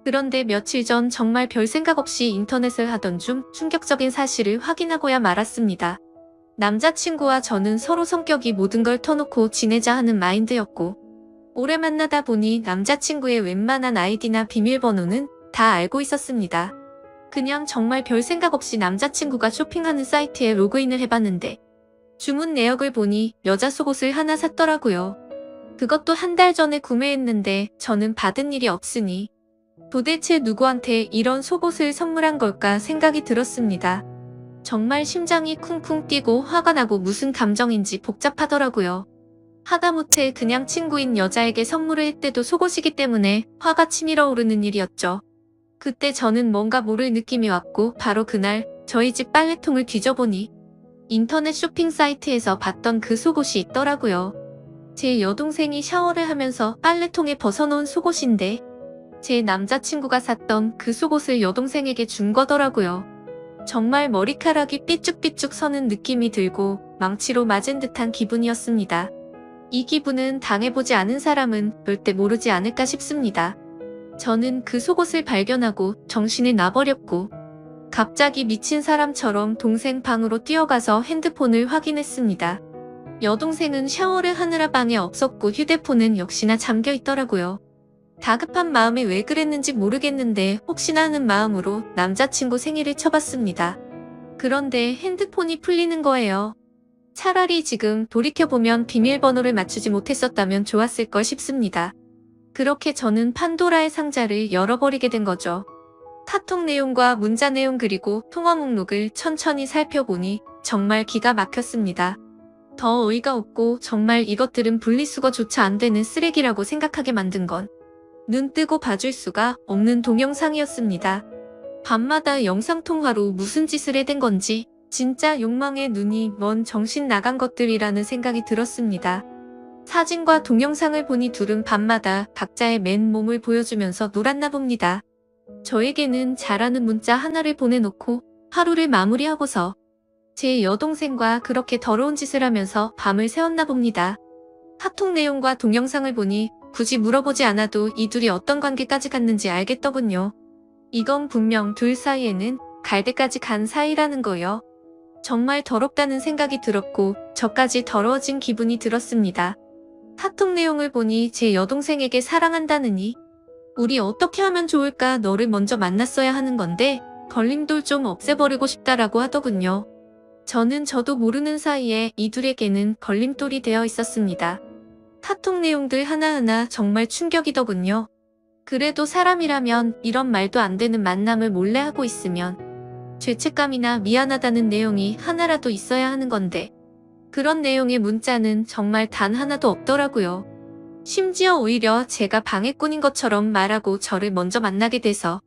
그런데 며칠 전 정말 별 생각 없이 인터넷을 하던 중 충격적인 사실을 확인하고야 말았습니다. 남자친구와 저는 서로 성격이 모든 걸 터놓고 지내자 하는 마인드였고 오래 만나다 보니 남자친구의 웬만한 아이디나 비밀번호는 다 알고 있었습니다. 그냥 정말 별 생각 없이 남자친구가 쇼핑하는 사이트에 로그인을 해봤는데 주문 내역을 보니 여자 속옷을 하나 샀더라고요. 그것도 한 달 전에 구매했는데 저는 받은 일이 없으니 도대체 누구한테 이런 속옷을 선물한 걸까 생각이 들었습니다. 정말 심장이 쿵쿵 뛰고 화가 나고 무슨 감정인지 복잡하더라고요. 하다못해 그냥 친구인 여자에게 선물을 했대도 속옷이기 때문에 화가 치밀어 오르는 일이었죠. 그때 저는 뭔가 모를 느낌이 왔고 바로 그날 저희 집 빨래통을 뒤져보니 인터넷 쇼핑 사이트에서 봤던 그 속옷이 있더라고요. 제 여동생이 샤워를 하면서 빨래통에 벗어놓은 속옷인데 제 남자친구가 샀던 그 속옷을 여동생에게 준 거더라고요. 정말 머리카락이 삐쭉삐쭉 서는 느낌이 들고 망치로 맞은 듯한 기분이었습니다. 이 기분은 당해보지 않은 사람은 절대 모르지 않을까 싶습니다. 저는 그 속옷을 발견하고 정신을 놔버렸고 갑자기 미친 사람처럼 동생 방으로 뛰어가서 핸드폰을 확인했습니다. 여동생은 샤워를 하느라 방에 없었고 휴대폰은 역시나 잠겨 있더라고요. 다급한 마음에 왜 그랬는지 모르겠는데 혹시나 하는 마음으로 남자친구 생일을 쳐봤습니다. 그런데 핸드폰이 풀리는 거예요. 차라리 지금 돌이켜보면 비밀번호를 맞추지 못했었다면 좋았을 걸 싶습니다. 그렇게 저는 판도라의 상자를 열어버리게 된 거죠. 카톡 내용과 문자 내용 그리고 통화 목록을 천천히 살펴보니 정말 기가 막혔습니다. 더 어이가 없고 정말 이것들은 분리수거조차 안 되는 쓰레기라고 생각하게 만든 건 눈 뜨고 봐줄 수가 없는 동영상이었습니다. 밤마다 영상통화로 무슨 짓을 해댄 건지 진짜 욕망의 눈이 먼 정신 나간 것들이라는 생각이 들었습니다. 사진과 동영상을 보니 둘은 밤마다 각자의 맨몸을 보여주면서 놀았나 봅니다. 저에게는 잘하는 문자 하나를 보내놓고 하루를 마무리하고서 제 여동생과 그렇게 더러운 짓을 하면서 밤을 새웠나 봅니다. 카톡 내용과 동영상을 보니 굳이 물어보지 않아도 이 둘이 어떤 관계까지 갔는지 알겠더군요. 이건 분명 둘 사이에는 갈 때까지 간 사이라는 거요. 정말 더럽다는 생각이 들었고 저까지 더러워진 기분이 들었습니다. 카톡 내용을 보니 제 여동생에게 사랑한다느니 우리 어떻게 하면 좋을까 너를 먼저 만났어야 하는 건데 걸림돌 좀 없애버리고 싶다라고 하더군요. 저는 저도 모르는 사이에 이 둘에게는 걸림돌이 되어 있었습니다. 카톡 내용들 하나하나 정말 충격이더군요. 그래도 사람이라면 이런 말도 안 되는 만남을 몰래 하고 있으면 죄책감이나 미안하다는 내용이 하나라도 있어야 하는 건데 그런 내용의 문자는 정말 단 하나도 없더라고요. 심지어 오히려 제가 방해꾼인 것처럼 말하고 저를 먼저 만나게 돼서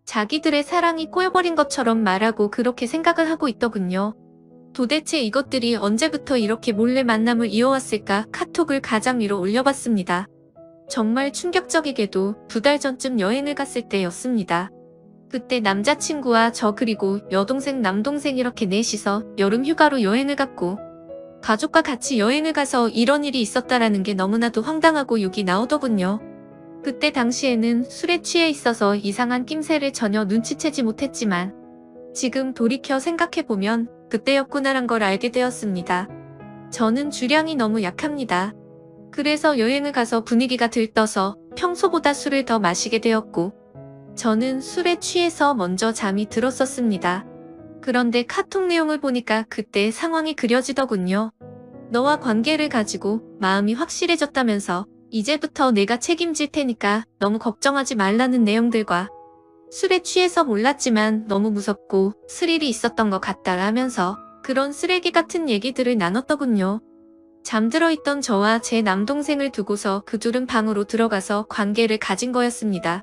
자기들의 사랑이 꼬여버린 것처럼 말하고 그렇게 생각을 하고 있더군요. 도대체 이것들이 언제부터 이렇게 몰래 만남을 이어왔을까 카톡을 가장 위로 올려봤습니다. 정말 충격적이게도 2달 전쯤 여행을 갔을 때였습니다. 그때 남자친구와 저 그리고 여동생 남동생 이렇게 넷이서 여름 휴가로 여행을 갔고 가족과 같이 여행을 가서 이런 일이 있었다라는 게 너무나도 황당하고 욕이 나오더군요. 그때 당시에는 술에 취해 있어서 이상한 낌새를 전혀 눈치채지 못했지만 지금 돌이켜 생각해보면 그때였구나란 걸 알게 되었습니다. 저는 주량이 너무 약합니다. 그래서 여행을 가서 분위기가 들떠서 평소보다 술을 더 마시게 되었고 저는 술에 취해서 먼저 잠이 들었었습니다. 그런데 카톡 내용을 보니까 그때 상황이 그려지더군요. 너와 관계를 가지고 마음이 확실해졌다면서 이제부터 내가 책임질 테니까 너무 걱정하지 말라는 내용들과 술에 취해서 몰랐지만 너무 무섭고 스릴이 있었던 것 같다 하면서 그런 쓰레기 같은 얘기들을 나눴더군요. 잠들어 있던 저와 제 남동생을 두고서 그 둘은 방으로 들어가서 관계를 가진 거였습니다.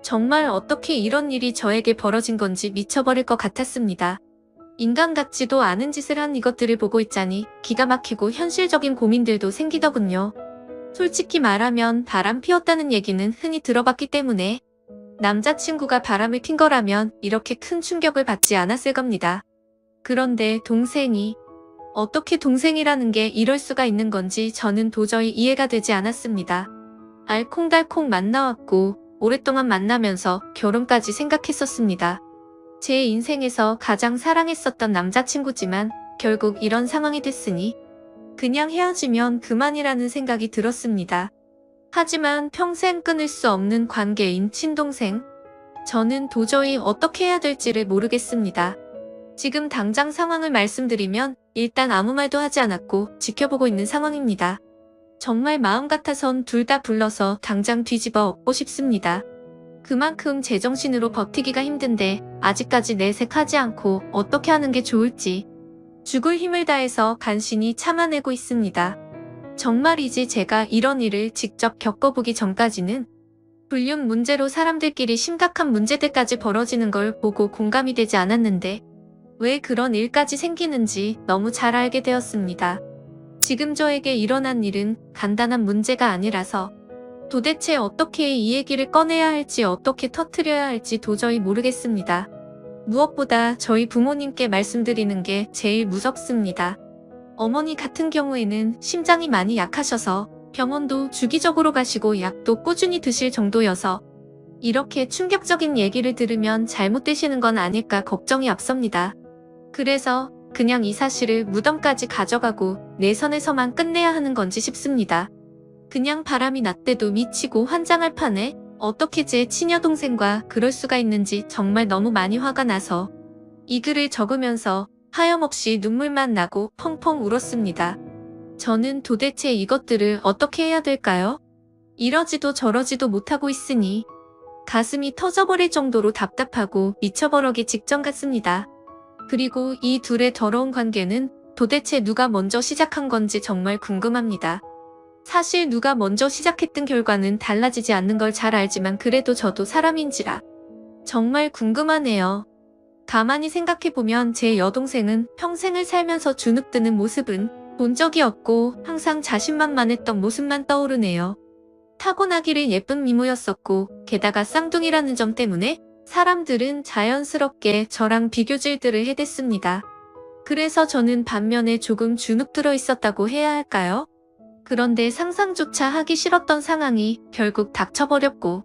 정말 어떻게 이런 일이 저에게 벌어진 건지 미쳐버릴 것 같았습니다. 인간 같지도 않은 짓을 한 이것들을 보고 있자니 기가 막히고 현실적인 고민들도 생기더군요. 솔직히 말하면 바람 피웠다는 얘기는 흔히 들어봤기 때문에 남자친구가 바람을 핀 거라면 이렇게 큰 충격을 받지 않았을 겁니다. 그런데 동생이 어떻게 동생이라는 게 이럴 수가 있는 건지 저는 도저히 이해가 되지 않았습니다. 알콩달콩 만나왔고 오랫동안 만나면서 결혼까지 생각했었습니다. 제 인생에서 가장 사랑했었던 남자친구지만 결국 이런 상황이 됐으니 그냥 헤어지면 그만이라는 생각이 들었습니다. 하지만 평생 끊을 수 없는 관계인 친동생. 저는 도저히 어떻게 해야 될지를 모르겠습니다. 지금 당장 상황을 말씀드리면 일단 아무 말도 하지 않았고 지켜보고 있는 상황입니다. 정말 마음 같아선 둘 다 불러서 당장 뒤집어 엎고 싶습니다. 그만큼 제정신으로 버티기가 힘든데 아직까지 내색하지 않고 어떻게 하는 게 좋을지 죽을 힘을 다해서 간신히 참아내고 있습니다. 정말이지 제가 이런 일을 직접 겪어보기 전까지는 불륜 문제로 사람들끼리 심각한 문제들까지 벌어지는 걸 보고 공감이 되지 않았는데 왜 그런 일까지 생기는지 너무 잘 알게 되었습니다. 지금 저에게 일어난 일은 간단한 문제가 아니라서 도대체 어떻게 이 얘기를 꺼내야 할지 어떻게 터뜨려야 할지 도저히 모르겠습니다. 무엇보다 저희 부모님께 말씀드리는 게 제일 무섭습니다. 어머니 같은 경우에는 심장이 많이 약하셔서 병원도 주기적으로 가시고 약도 꾸준히 드실 정도여서 이렇게 충격적인 얘기를 들으면 잘못되시는 건 아닐까 걱정이 앞섭니다. 그래서 그냥 이 사실을 무덤까지 가져가고 내 선에서만 끝내야 하는 건지 싶습니다. 그냥 바람이 났대도 미치고 환장할 판에 어떻게 제 친여동생과 그럴 수가 있는지 정말 너무 많이 화가 나서 이 글을 적으면서 하염없이 눈물만 나고 펑펑 울었습니다. 저는 도대체 이것들을 어떻게 해야 될까요? 이러지도 저러지도 못하고 있으니 가슴이 터져버릴 정도로 답답하고 미쳐버리기 직전 같습니다. 그리고 이 둘의 더러운 관계는 도대체 누가 먼저 시작한 건지 정말 궁금합니다. 사실 누가 먼저 시작했든 결과는 달라지지 않는 걸 잘 알지만 그래도 저도 사람인지라 정말 궁금하네요. 가만히 생각해보면 제 여동생은 평생을 살면서 주눅드는 모습은 본 적이 없고 항상 자신만만했던 모습만 떠오르네요. 타고나기를 예쁜 미모였었고 게다가 쌍둥이라는 점 때문에 사람들은 자연스럽게 저랑 비교질들을 해댔습니다. 그래서 저는 반면에 조금 주눅 들어 있었다고 해야 할까요? 그런데 상상조차 하기 싫었던 상황이 결국 닥쳐버렸고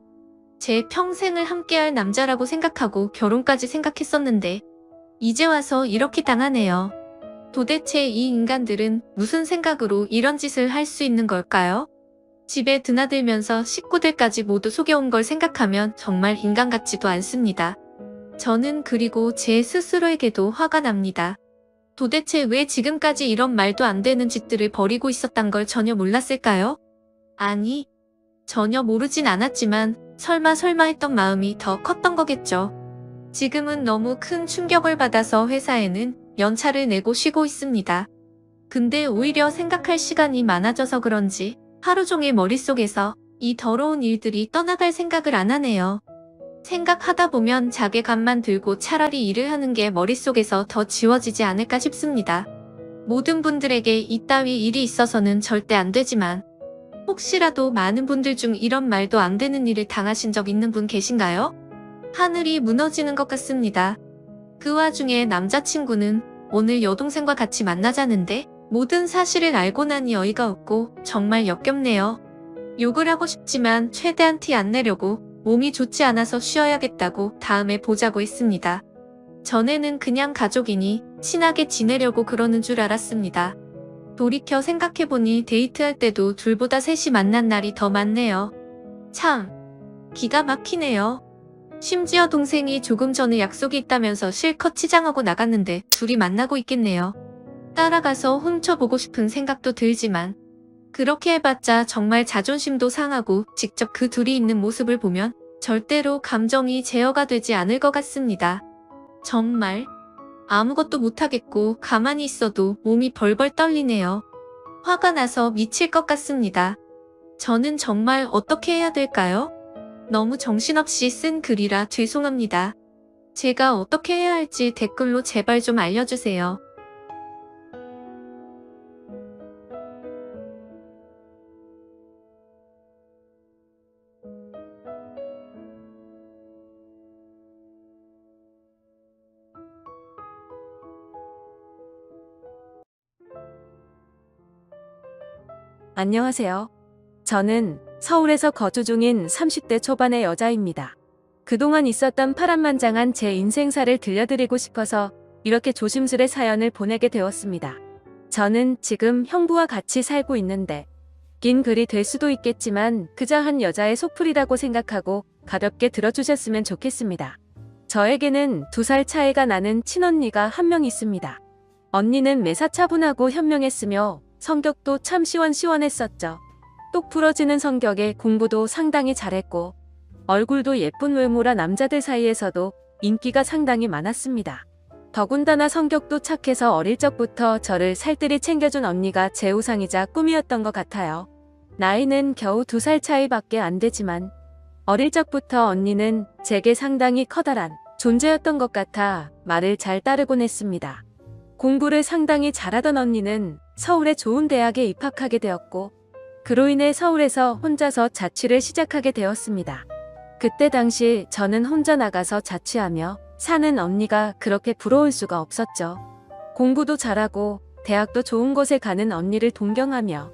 제 평생을 함께할 남자라고 생각하고 결혼까지 생각했었는데 이제 와서 이렇게 당하네요. 도대체 이 인간들은 무슨 생각으로 이런 짓을 할 수 있는 걸까요? 집에 드나들면서 식구들까지 모두 속여온 걸 생각하면 정말 인간 같지도 않습니다. 저는 그리고 제 스스로에게도 화가 납니다. 도대체 왜 지금까지 이런 말도 안 되는 짓들을 벌이고 있었단 걸 전혀 몰랐을까요? 아니, 전혀 모르진 않았지만 설마 했던 마음이 더 컸던 거겠죠. 지금은 너무 큰 충격을 받아서 회사에는 연차를 내고 쉬고 있습니다. 근데 오히려 생각할 시간이 많아져서 그런지 하루 종일 머릿속에서 이 더러운 일들이 떠나갈 생각을 안 하네요. 생각하다 보면 자괴감만 들고 차라리 일을 하는 게 머릿속에서 더 지워지지 않을까 싶습니다. 모든 분들에게 이따위 일이 있어서는 절대 안 되지만 혹시라도 많은 분들 중 이런 말도 안 되는 일을 당하신 적 있는 분 계신가요? 하늘이 무너지는 것 같습니다. 그 와중에 남자친구는 오늘 여동생과 같이 만나자는데 모든 사실을 알고 나니 어이가 없고 정말 역겹네요. 욕을 하고 싶지만 최대한 티 안 내려고 몸이 좋지 않아서 쉬어야겠다고 다음에 보자고 했습니다. 전에는 그냥 가족이니 친하게 지내려고 그러는 줄 알았습니다. 돌이켜 생각해보니 데이트할 때도 둘보다 셋이 만난 날이 더 많네요. 참, 기가 막히네요. 심지어 동생이 조금 전에 약속이 있다면서 실컷 치장하고 나갔는데 둘이 만나고 있겠네요. 따라가서 훔쳐보고 싶은 생각도 들지만 그렇게 해봤자 정말 자존심도 상하고 직접 그 둘이 있는 모습을 보면 절대로 감정이 제어가 되지 않을 것 같습니다. 정말 아무것도 못하겠고 가만히 있어도 몸이 벌벌 떨리네요. 화가 나서 미칠 것 같습니다. 저는 정말 어떻게 해야 될까요? 너무 정신없이 쓴 글이라 죄송합니다. 제가 어떻게 해야 할지 댓글로 제발 좀 알려주세요. 안녕하세요. 저는 서울에서 거주 중인 30대 초반의 여자입니다. 그동안 있었던 파란만장한 제 인생사를 들려드리고 싶어서 이렇게 조심스레 사연을 보내게 되었습니다. 저는 지금 형부와 같이 살고 있는데 긴 글이 될 수도 있겠지만 그저 한 여자의 속풀이라고 생각하고 가볍게 들어주셨으면 좋겠습니다. 저에게는 2살 차이가 나는 친언니가 한 명 있습니다. 언니는 매사 차분하고 현명했으며 성격도 참 시원시원했었죠. 똑 부러지는 성격에 공부도 상당히 잘했고 얼굴도 예쁜 외모라 남자들 사이에서도 인기가 상당히 많았습니다. 더군다나 성격도 착해서 어릴 적부터 저를 살뜰히 챙겨준 언니가 제 우상이자 꿈이었던 것 같아요. 나이는 겨우 2살 차이밖에 안 되지만 어릴 적부터 언니는 제게 상당히 커다란 존재였던 것 같아 말을 잘 따르곤 했습니다. 공부를 상당히 잘하던 언니는 서울의 좋은 대학에 입학하게 되었고 그로 인해 서울에서 혼자서 자취를 시작하게 되었습니다. 그때 당시 저는 혼자 나가서 자취하며 사는 언니가 그렇게 부러울 수가 없었죠. 공부도 잘하고 대학도 좋은 곳에 가는 언니를 동경하며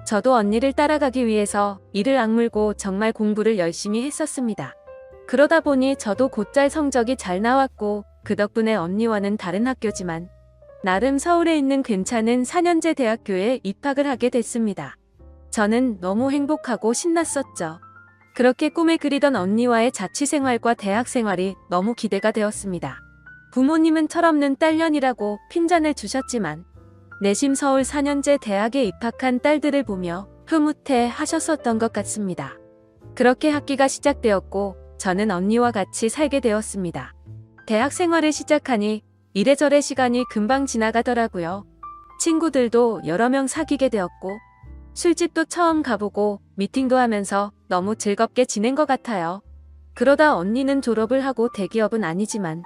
저도 언니를 따라가기 위해서 이를 악물고 정말 공부를 열심히 했었습니다. 그러다 보니 저도 곧잘 성적이 잘 나왔고 그 덕분에 언니와는 다른 학교지만 나름 서울에 있는 괜찮은 4년제 대학교에 입학을 하게 됐습니다. 저는 너무 행복하고 신났었죠. 그렇게 꿈에 그리던 언니와의 자취생활과 대학생활이 너무 기대가 되었습니다. 부모님은 철없는 딸년이라고 핀잔을 주셨지만 내심 서울 4년제 대학에 입학한 딸들을 보며 흐뭇해 하셨었던 것 같습니다. 그렇게 학기가 시작되었고 저는 언니와 같이 살게 되었습니다. 대학 생활을 시작하니 이래저래 시간이 금방 지나가더라고요. 친구들도 여러 명 사귀게 되었고 술집도 처음 가보고 미팅도 하면서 너무 즐겁게 지낸 것 같아요. 그러다 언니는 졸업을 하고 대기업은 아니지만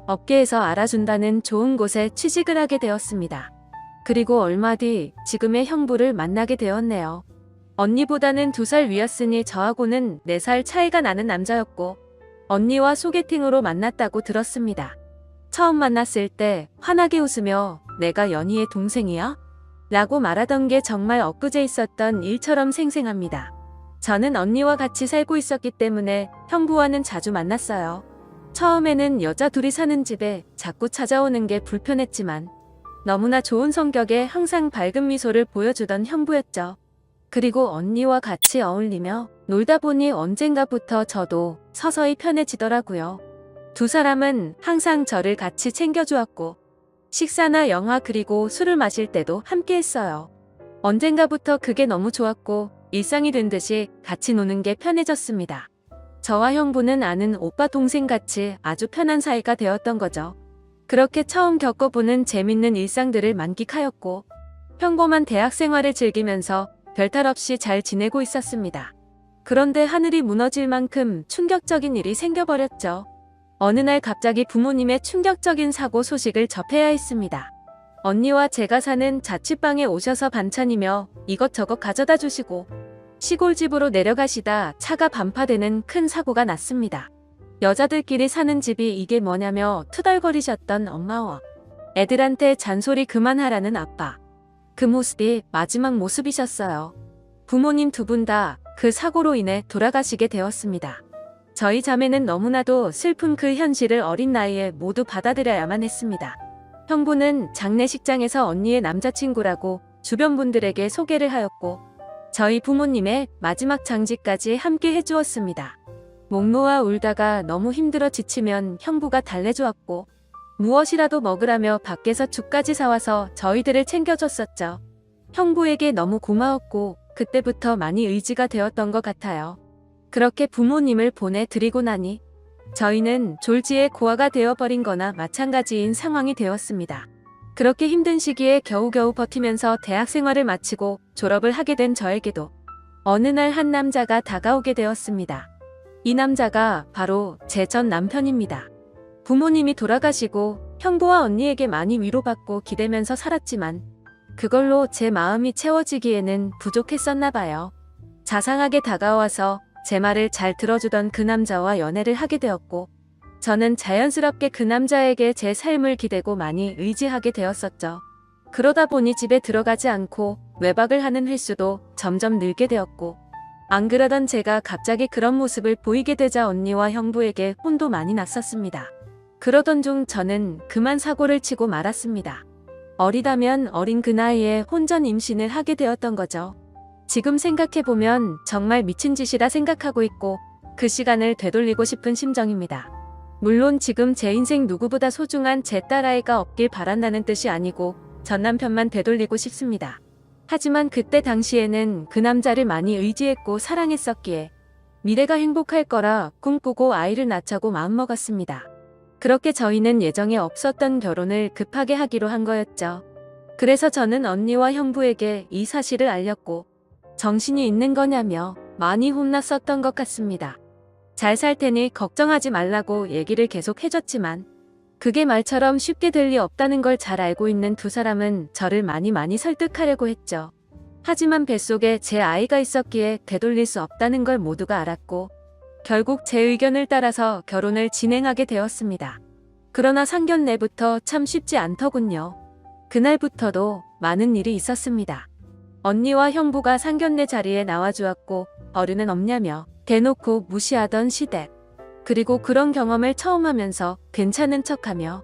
업계에서 알아준다는 좋은 곳에 취직을 하게 되었습니다. 그리고 얼마 뒤 지금의 형부를 만나게 되었네요. 언니보다는 2살 위였으니 저하고는 4살 차이가 나는 남자였고 언니와 소개팅으로 만났다고 들었습니다. 처음 만났을 때 환하게 웃으며 내가 연희의 동생이야? 라고 말하던 게 정말 엊그제 있었던 일처럼 생생합니다. 저는 언니와 같이 살고 있었기 때문에 형부와는 자주 만났어요. 처음에는 여자 둘이 사는 집에 자꾸 찾아오는 게 불편했지만 너무나 좋은 성격에 항상 밝은 미소를 보여주던 형부였죠. 그리고 언니와 같이 어울리며 놀다 보니 언젠가부터 저도 서서히 편해지더라고요. 2사람은 항상 저를 같이 챙겨주었고 식사나 영화 그리고 술을 마실 때도 함께 했어요. 언젠가부터 그게 너무 좋았고 일상이 된 듯이 같이 노는 게 편해졌습니다. 저와 형부는 아는 오빠 동생 같이 아주 편한 사이가 되었던 거죠. 그렇게 처음 겪어보는 재밌는 일상들을 만끽하였고 평범한 대학 생활을 즐기면서 별탈 없이 잘 지내고 있었습니다. 그런데 하늘이 무너질 만큼 충격적인 일이 생겨버렸죠. 어느 날 갑자기 부모님의 충격적인 사고 소식을 접해야 했습니다. 언니와 제가 사는 자취방에 오셔서 반찬이며 이것저것 가져다 주시고 시골집으로 내려가시다 차가 반파되는 큰 사고가 났습니다. 여자들끼리 사는 집이 이게 뭐냐며 투덜거리셨던 엄마와 애들한테 잔소리 그만하라는 아빠. 그 모습이 마지막 모습이셨어요. 부모님 2분 다 그 사고로 인해 돌아가시게 되었습니다. 저희 자매는 너무나도 슬픈 그 현실을 어린 나이에 모두 받아들여야만 했습니다. 형부는 장례식장에서 언니의 남자친구라고 주변 분들에게 소개를 하였고 저희 부모님의 마지막 장지까지 함께 해주었습니다. 목 놓아 울다가 너무 힘들어 지치면 형부가 달래주었고 무엇이라도 먹으라며 밖에서 죽까지 사와서 저희들을 챙겨줬었죠. 형부에게 너무 고마웠고 그때부터 많이 의지가 되었던 것 같아요. 그렇게 부모님을 보내드리고 나니 저희는 졸지에 고아가 되어버린 거나 마찬가지인 상황이 되었습니다. 그렇게 힘든 시기에 겨우겨우 버티면서 대학 생활을 마치고 졸업을 하게 된 저에게도 어느 날 한 남자가 다가오게 되었습니다. 이 남자가 바로 제 전 남편입니다. 부모님이 돌아가시고 형부와 언니에게 많이 위로받고 기대면서 살았지만 그걸로 제 마음이 채워지기에는 부족했었나 봐요. 자상하게 다가와서 제 말을 잘 들어주던 그 남자와 연애를 하게 되었고 저는 자연스럽게 그 남자에게 제 삶을 기대고 많이 의지하게 되었었죠. 그러다 보니 집에 들어가지 않고 외박을 하는 횟수도 점점 늘게 되었고 안 그러던 제가 갑자기 그런 모습을 보이게 되자 언니와 형부에게 혼도 많이 났었습니다. 그러던 중 저는 그만 사고를 치고 말았습니다. 어리다면 어린 그 나이에 혼전 임신을 하게 되었던 거죠. 지금 생각해보면 정말 미친 짓이라 생각하고 있고 그 시간을 되돌리고 싶은 심정입니다. 물론 지금 제 인생 누구보다 소중한 제 딸아이가 없길 바란다는 뜻이 아니고 전 남편만 되돌리고 싶습니다. 하지만 그때 당시에는 그 남자를 많이 의지했고 사랑했었기에 미래가 행복할 거라 꿈꾸고 아이를 낳자고 마음먹었습니다. 그렇게 저희는 예정에 없었던 결혼을 급하게 하기로 한 거였죠. 그래서 저는 언니와 형부에게 이 사실을 알렸고 정신이 있는 거냐며 많이 혼났었던 것 같습니다. 잘 살 테니 걱정하지 말라고 얘기를 계속 해줬지만 그게 말처럼 쉽게 될 리 없다는 걸 잘 알고 있는 2사람은 저를 많이 설득하려고 했죠. 하지만 뱃속에 제 아이가 있었기에 되돌릴 수 없다는 걸 모두가 알았고 결국 제 의견을 따라서 결혼을 진행하게 되었습니다. 그러나 상견례부터 참 쉽지 않더군요. 그날부터도 많은 일이 있었습니다. 언니와 형부가 상견례 자리에 나와주었고 어른은 없냐며 대놓고 무시하던 시댁. 그리고 그런 경험을 처음 하면서 괜찮은 척하며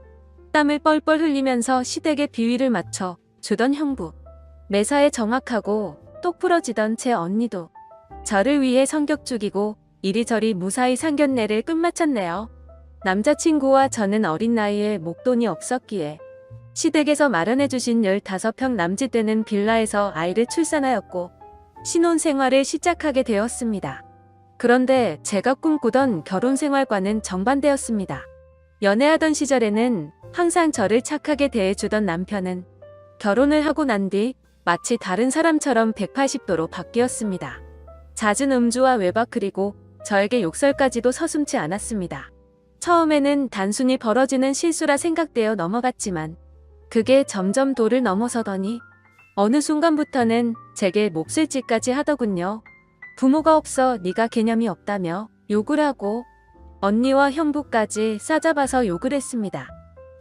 땀을 뻘뻘 흘리면서 시댁의 비위를 맞춰 주던 형부. 매사에 정확하고 똑 부러지던 제 언니도 저를 위해 성격 죽이고 이리저리 무사히 상견례를 끝마쳤네요. 남자친구와 저는 어린 나이에 목돈이 없었기에 시댁에서 마련해주신 15평 남짓되는 빌라에서 아이를 출산하였고 신혼생활을 시작하게 되었습니다. 그런데 제가 꿈꾸던 결혼생활과는 정반대였습니다. 연애하던 시절에는 항상 저를 착하게 대해주던 남편은 결혼을 하고 난 뒤 마치 다른 사람처럼 180도로 바뀌었습니다. 잦은 음주와 외박 그리고 저에게 욕설까지도 서슴지 않았습니다. 처음에는 단순히 벌어지는 실수라 생각되어 넘어갔지만 그게 점점 도를 넘어서더니 어느 순간부터는 제게 몹쓸 짓까지 하더군요. 부모가 없어 네가 개념이 없다며 욕을 하고 언니와 형부까지 싸잡아서 욕을 했습니다.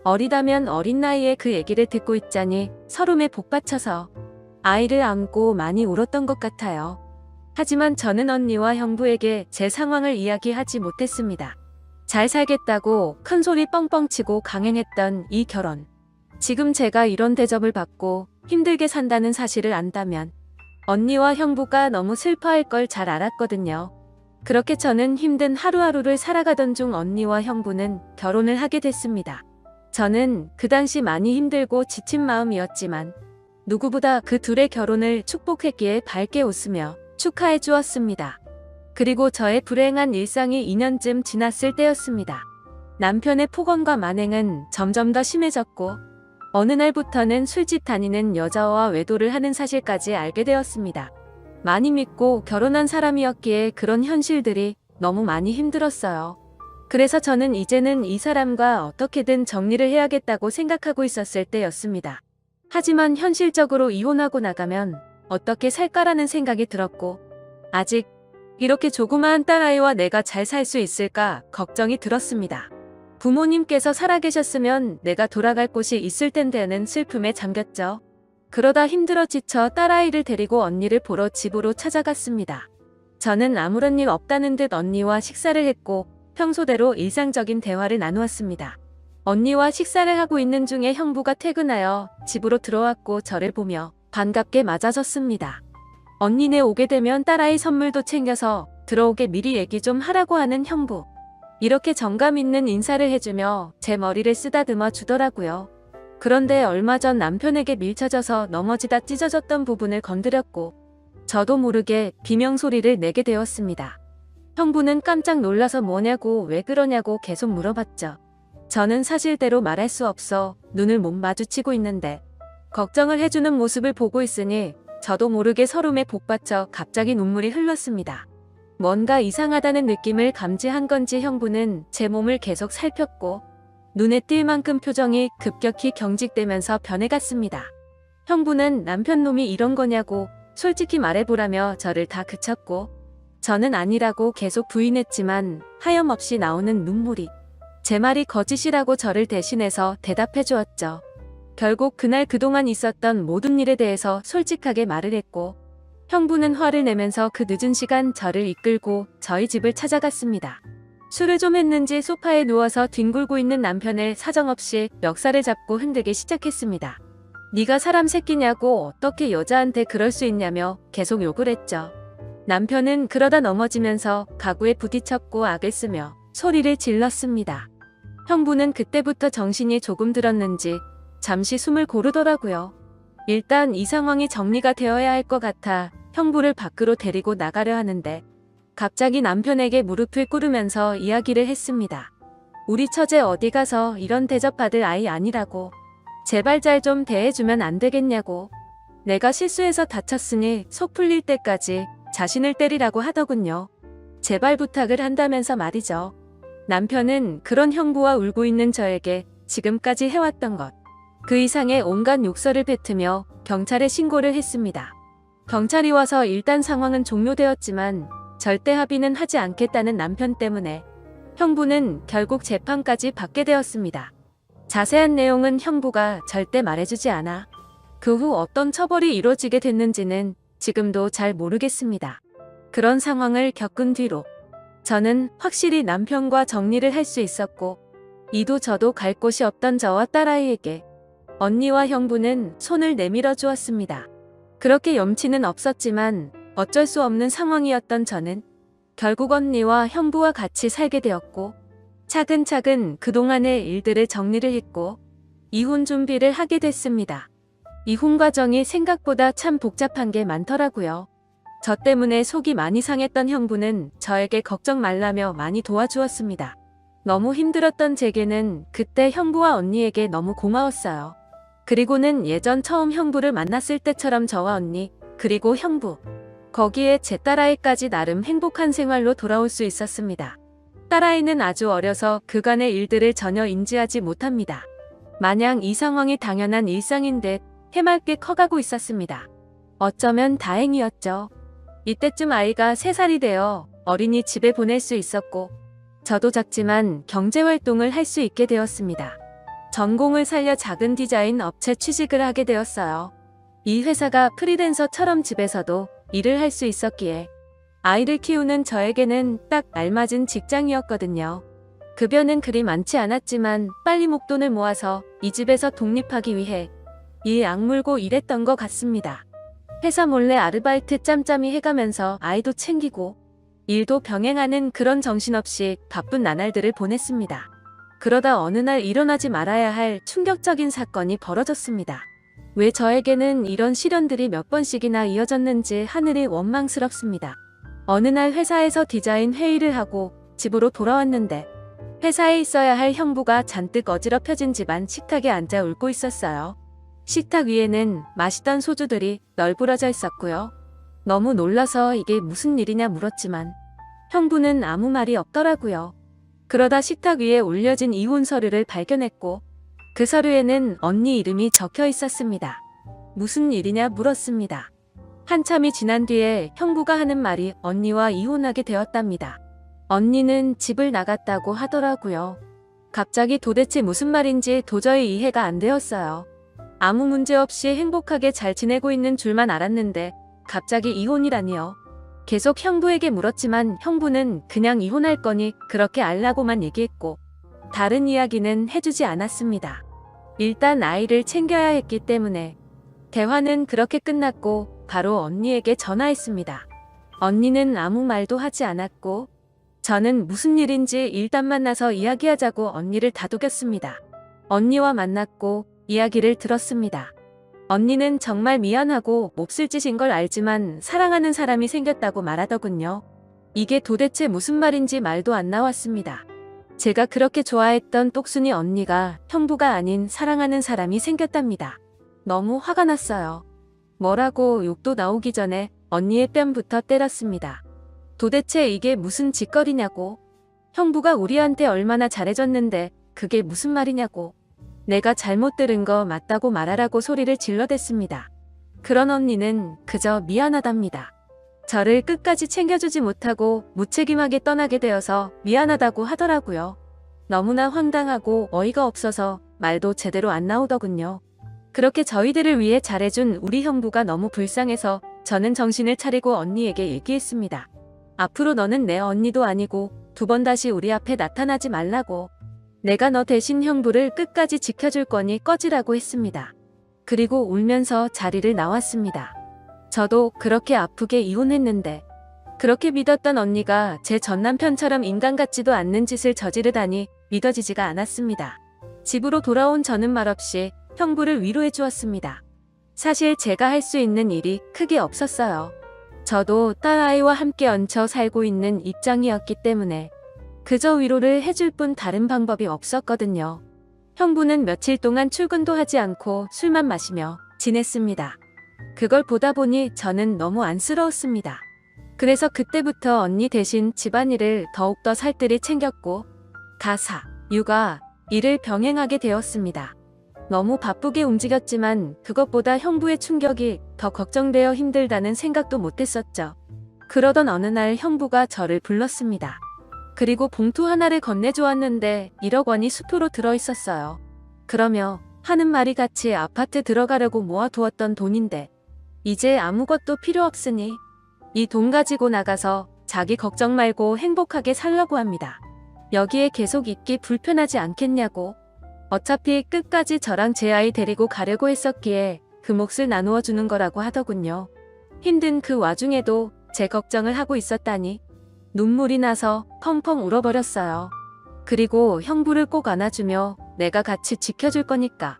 어리다면 어린 나이에 그 얘기를 듣고 있자니 서름에 복받쳐서 아이를 안고 많이 울었던 것 같아요. 하지만 저는 언니와 형부에게 제 상황을 이야기하지 못했습니다. 잘 살겠다고 큰소리 뻥뻥 치고 강행했던 이 결혼. 지금 제가 이런 대접을 받고 힘들게 산다는 사실을 안다면 언니와 형부가 너무 슬퍼할 걸 잘 알았거든요. 그렇게 저는 힘든 하루하루를 살아가던 중 언니와 형부는 결혼을 하게 됐습니다. 저는 그 당시 많이 힘들고 지친 마음이었지만 누구보다 그 둘의 결혼을 축복했기에 밝게 웃으며 축하해 주었습니다. 그리고 저의 불행한 일상이 2년쯤 지났을 때였습니다. 남편의 폭언과 만행은 점점 더 심해졌고 어느 날부터는 술집 다니는 여자와 외도를 하는 사실까지 알게 되었습니다. 많이 믿고 결혼한 사람이었기에 그런 현실들이 너무 많이 힘들었어요. 그래서 저는 이제는 이 사람과 어떻게든 정리를 해야겠다고 생각하고 있었을 때였습니다. 하지만 현실적으로 이혼하고 나가면 어떻게 살까라는 생각이 들었고 아직 이렇게 조그마한 딸아이와 내가 잘 살 수 있을까 걱정이 들었습니다. 부모님께서 살아계셨으면 내가 돌아갈 곳이 있을 텐데는 슬픔에 잠겼죠. 그러다 힘들어 지쳐 딸아이를 데리고 언니를 보러 집으로 찾아갔습니다. 저는 아무런 일 없다는 듯 언니와 식사를 했고 평소대로 일상적인 대화를 나누었습니다. 언니와 식사를 하고 있는 중에 형부가 퇴근하여 집으로 들어왔고 저를 보며 반갑게 맞아섰습니다. 언니네 오게 되면 딸아이 선물도 챙겨서 들어오게 미리 얘기 좀 하라고 하는 형부. 이렇게 정감 있는 인사를 해주며 제 머리를 쓰다듬어 주더라고요. 그런데 얼마 전 남편에게 밀쳐져서 넘어지다 찢어졌던 부분을 건드렸고 저도 모르게 비명소리를 내게 되었습니다. 형부는 깜짝 놀라서 뭐냐고 왜 그러냐고 계속 물어봤죠. 저는 사실대로 말할 수 없어 눈을 못 마주치고 있는데 걱정을 해주는 모습을 보고 있으니 저도 모르게 서름에 복받쳐 갑자기 눈물이 흘렀습니다. 뭔가 이상하다는 느낌을 감지한 건지 형부는 제 몸을 계속 살폈고 눈에 띌 만큼 표정이 급격히 경직되면서 변해갔습니다. 형부는 남편 놈이 이런 거냐고 솔직히 말해보라며 저를 다 그쳤고 저는 아니라고 계속 부인했지만 하염없이 나오는 눈물이 제 말이 거짓이라고 저를 대신해서 대답해 주었죠. 결국 그날 그동안 있었던 모든 일에 대해서 솔직하게 말을 했고 형부는 화를 내면서 그 늦은 시간 저를 이끌고 저희 집을 찾아갔습니다. 술을 좀 했는지 소파에 누워서 뒹굴고 있는 남편을 사정없이 멱살을 잡고 흔들기 시작했습니다. 네가 사람 새끼냐고 어떻게 여자한테 그럴 수 있냐며 계속 욕을 했죠. 남편은 그러다 넘어지면서 가구에 부딪혔고 악을 쓰며 소리를 질렀습니다. 형부는 그때부터 정신이 조금 들었는지 잠시 숨을 고르더라고요. 일단 이 상황이 정리가 되어야 할 것 같아 형부를 밖으로 데리고 나가려 하는데 갑자기 남편에게 무릎을 꿇으면서 이야기를 했습니다. 우리 처제 어디 가서 이런 대접받을 아이 아니라고. 제발 잘 좀 대해주면 안 되겠냐고. 내가 실수해서 다쳤으니 속 풀릴 때까지 자신을 때리라고 하더군요. 제발 부탁을 한다면서 말이죠. 남편은 그런 형부와 울고 있는 저에게 지금까지 해왔던 것, 그 이상의 온갖 욕설을 뱉으며 경찰에 신고를 했습니다. 경찰이 와서 일단 상황은 종료되었지만 절대 합의는 하지 않겠다는 남편 때문에 형부는 결국 재판까지 받게 되었습니다. 자세한 내용은 형부가 절대 말해주지 않아 그 후 어떤 처벌이 이루어지게 됐는지는 지금도 잘 모르겠습니다. 그런 상황을 겪은 뒤로 저는 확실히 남편과 정리를 할 수 있었고 이도 저도 갈 곳이 없던 저와 딸아이에게 언니와 형부는 손을 내밀어 주었습니다. 그렇게 염치는 없었지만 어쩔 수 없는 상황이었던 저는 결국 언니와 형부와 같이 살게 되었고 차근차근 그동안의 일들을 정리를 했고 이혼 준비를 하게 됐습니다. 이혼 과정이 생각보다 참 복잡한 게 많더라고요. 저 때문에 속이 많이 상했던 형부는 저에게 걱정 말라며 많이 도와주었습니다. 너무 힘들었던 제게는 그때 형부와 언니에게 너무 고마웠어요. 그리고는 예전 처음 형부를 만났을 때처럼 저와 언니, 그리고 형부, 거기에 제 딸아이까지 나름 행복한 생활로 돌아올 수 있었습니다. 딸아이는 아주 어려서 그간의 일들을 전혀 인지하지 못합니다. 마냥 이 상황이 당연한 일상인 듯 해맑게 커가고 있었습니다. 어쩌면 다행이었죠. 이때쯤 아이가 3살이 되어 어린이집에 보낼 수 있었고 저도 작지만 경제활동을 할 수 있게 되었습니다. 전공을 살려 작은 디자인 업체 취직을 하게 되었어요. 이 회사가 프리랜서처럼 집에서도 일을 할 수 있었기에 아이를 키우는 저에게는 딱 알맞은 직장이었거든요. 급여는 그리 많지 않았지만 빨리 목돈을 모아서 이 집에서 독립하기 위해 일 악물고 일했던 것 같습니다. 회사 몰래 아르바이트 짬짬이 해가면서 아이도 챙기고 일도 병행하는 그런 정신없이 바쁜 나날들을 보냈습니다. 그러다 어느 날 일어나지 말아야 할 충격적인 사건이 벌어졌습니다. 왜 저에게는 이런 시련들이 몇 번씩이나 이어졌는지 하늘이 원망스럽습니다. 어느 날 회사에서 디자인 회의를 하고 집으로 돌아왔는데 회사에 있어야 할 형부가 잔뜩 어지럽혀진 집안 식탁에 앉아 울고 있었어요. 식탁 위에는 마시던 소주들이 널브러져 있었고요. 너무 놀라서 이게 무슨 일이냐 물었지만 형부는 아무 말이 없더라고요. 그러다 식탁 위에 올려진 이혼 서류를 발견했고 그 서류에는 언니 이름이 적혀 있었습니다. 무슨 일이냐 물었습니다. 한참이 지난 뒤에 형부가 하는 말이 언니와 이혼하게 되었답니다. 언니는 집을 나갔다고 하더라고요. 갑자기 도대체 무슨 말인지 도저히 이해가 안 되었어요. 아무 문제 없이 행복하게 잘 지내고 있는 줄만 알았는데 갑자기 이혼이라니요. 계속 형부에게 물었지만 형부는 그냥 이혼할 거니 그렇게 알라고만 얘기했고 다른 이야기는 해주지 않았습니다. 일단 아이를 챙겨야 했기 때문에 대화는 그렇게 끝났고 바로 언니에게 전화했습니다. 언니는 아무 말도 하지 않았고 저는 무슨 일인지 일단 만나서 이야기하자고 언니를 다독였습니다. 언니와 만났고 이야기를 들었습니다. 언니는 정말 미안하고 몹쓸 짓인 걸 알지만 사랑하는 사람이 생겼다고 말하더군요. 이게 도대체 무슨 말인지 말도 안 나왔습니다. 제가 그렇게 좋아했던 똑순이 언니가 형부가 아닌 사랑하는 사람이 생겼답니다. 너무 화가 났어요. 뭐라고 욕도 나오기 전에 언니의 뺨부터 때렸습니다. 도대체 이게 무슨 짓거리냐고. 형부가 우리한테 얼마나 잘해줬는데 그게 무슨 말이냐고. 내가 잘못 들은 거 맞다고 말하라고 소리를 질러댔습니다. 그런 언니는 그저 미안하답니다. 저를 끝까지 챙겨주지 못하고 무책임하게 떠나게 되어서 미안하다고 하더라고요. 너무나 황당하고 어이가 없어서 말도 제대로 안 나오더군요. 그렇게 저희들을 위해 잘해준 우리 형부가 너무 불쌍해서 저는 정신을 차리고 언니에게 얘기했습니다. 앞으로 너는 내 언니도 아니고 2번 다시 우리 앞에 나타나지 말라고. 내가 너 대신 형부를 끝까지 지켜줄 거니 꺼지라고 했습니다. 그리고 울면서 자리를 나왔습니다. 저도 그렇게 아프게 이혼했는데 그렇게 믿었던 언니가 제 전남편처럼 인간 같지도 않는 짓을 저지르다니 믿어지지가 않았습니다. 집으로 돌아온 저는 말없이 형부를 위로해 주었습니다. 사실 제가 할 수 있는 일이 크게 없었어요. 저도 딸아이와 함께 얹혀 살고 있는 입장이었기 때문에 그저 위로를 해줄 뿐 다른 방법이 없었거든요. 형부는 며칠 동안 출근도 하지 않고 술만 마시며 지냈습니다. 그걸 보다 보니 저는 너무 안쓰러웠습니다. 그래서 그때부터 언니 대신 집안일을 더욱더 살뜰히 챙겼고 가사, 육아, 일을 병행하게 되었습니다. 너무 바쁘게 움직였지만 그것보다 형부의 충격이 더 걱정되어 힘들다는 생각도 못했었죠. 그러던 어느 날 형부가 저를 불렀습니다. 그리고 봉투 하나를 건네주었는데 1억 원이 수표로 들어있었어요. 그러며 하는 말이 같이 아파트 들어가려고 모아두었던 돈인데 이제 아무것도 필요 없으니 이 돈 가지고 나가서 자기 걱정 말고 행복하게 살려고 합니다. 여기에 계속 있기 불편하지 않겠냐고. 어차피 끝까지 저랑 제 아이 데리고 가려고 했었기에 그 몫을 나누어 주는 거라고 하더군요. 힘든 그 와중에도 제 걱정을 하고 있었다니 눈물이 나서 펑펑 울어버렸어요. 그리고 형부를 꼭 안아주며 내가 같이 지켜줄 거니까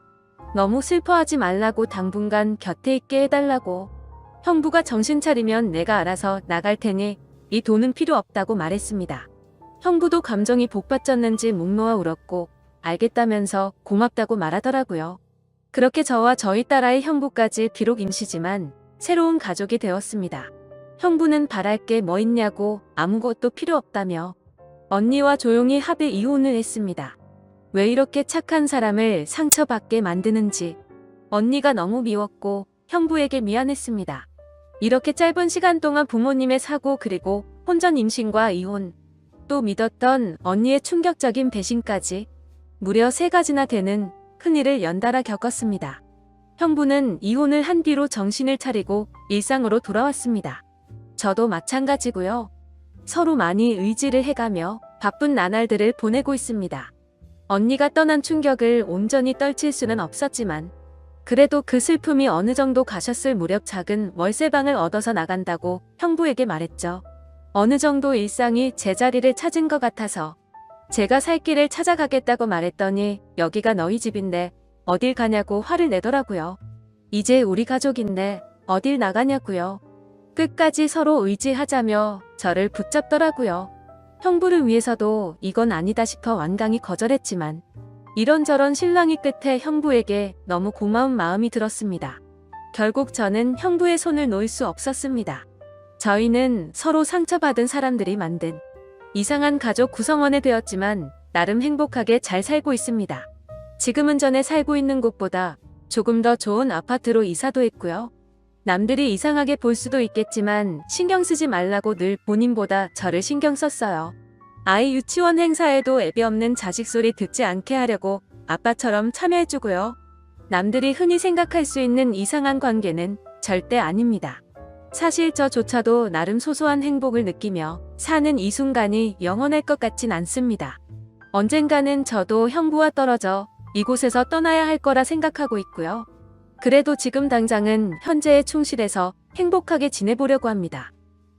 너무 슬퍼하지 말라고 당분간 곁에 있게 해달라고. 형부가 정신 차리면 내가 알아서 나갈 테니 이 돈은 필요 없다고 말했습니다. 형부도 감정이 복받쳤는지 목 놓아 울었고 알겠다면서 고맙다고 말하더라고요. 그렇게 저와 저희 딸아이 형부까지 비록 임시지만 새로운 가족이 되었습니다. 형부는 바랄 게 뭐 있냐고 아무것도 필요 없다며 언니와 조용히 합의 이혼을 했습니다. 왜 이렇게 착한 사람을 상처받게 만드는지 언니가 너무 미웠고 형부에게 미안했습니다. 이렇게 짧은 시간 동안 부모님의 사고 그리고 혼전 임신과 이혼 또 믿었던 언니의 충격적인 배신까지 무려 3가지나 되는 큰일을 연달아 겪었습니다. 형부는 이혼을 한 뒤로 정신을 차리고 일상으로 돌아왔습니다. 저도 마찬가지고요. 서로 많이 의지를 해가며 바쁜 나날들을 보내고 있습니다. 언니가 떠난 충격을 온전히 떨칠 수는 없었지만 그래도 그 슬픔이 어느 정도 가셨을 무렵 작은 월세방을 얻어서 나간다고 형부에게 말했죠. 어느 정도 일상이 제자리를 찾은 것 같아서 제가 살 길을 찾아가겠다고 말했더니 여기가 너희 집인데 어딜 가냐고 화를 내더라고요. 이제 우리 가족인데 어딜 나가냐고요. 끝까지 서로 의지하자며 저를 붙잡더라고요. 형부를 위해서도 이건 아니다 싶어 완강히 거절했지만 이런저런 실랑이 끝에 형부에게 너무 고마운 마음이 들었습니다. 결국 저는 형부의 손을 놓을 수 없었습니다. 저희는 서로 상처받은 사람들이 만든 이상한 가족 구성원이 되었지만 나름 행복하게 잘 살고 있습니다. 지금은 전에 살고 있는 곳보다 조금 더 좋은 아파트로 이사도 했고요. 남들이 이상하게 볼 수도 있겠지만 신경 쓰지 말라고 늘 본인보다 저를 신경 썼어요. 아이 유치원 행사에도 애비 없는 자식 소리 듣지 않게 하려고 아빠처럼 참여해주고요. 남들이 흔히 생각할 수 있는 이상한 관계는 절대 아닙니다. 사실 저조차도 나름 소소한 행복을 느끼며 사는 이 순간이 영원할 것 같진 않습니다. 언젠가는 저도 형부와 떨어져 이곳에서 떠나야 할 거라 생각하고 있고요. 그래도 지금 당장은 현재에 충실해서 행복하게 지내보려고 합니다.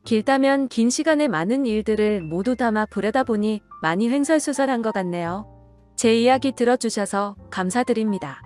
길다면 긴 시간에 많은 일들을 모두 담아 보려다 보니 많이 횡설수설한 것 같네요. 제 이야기 들어주셔서 감사드립니다.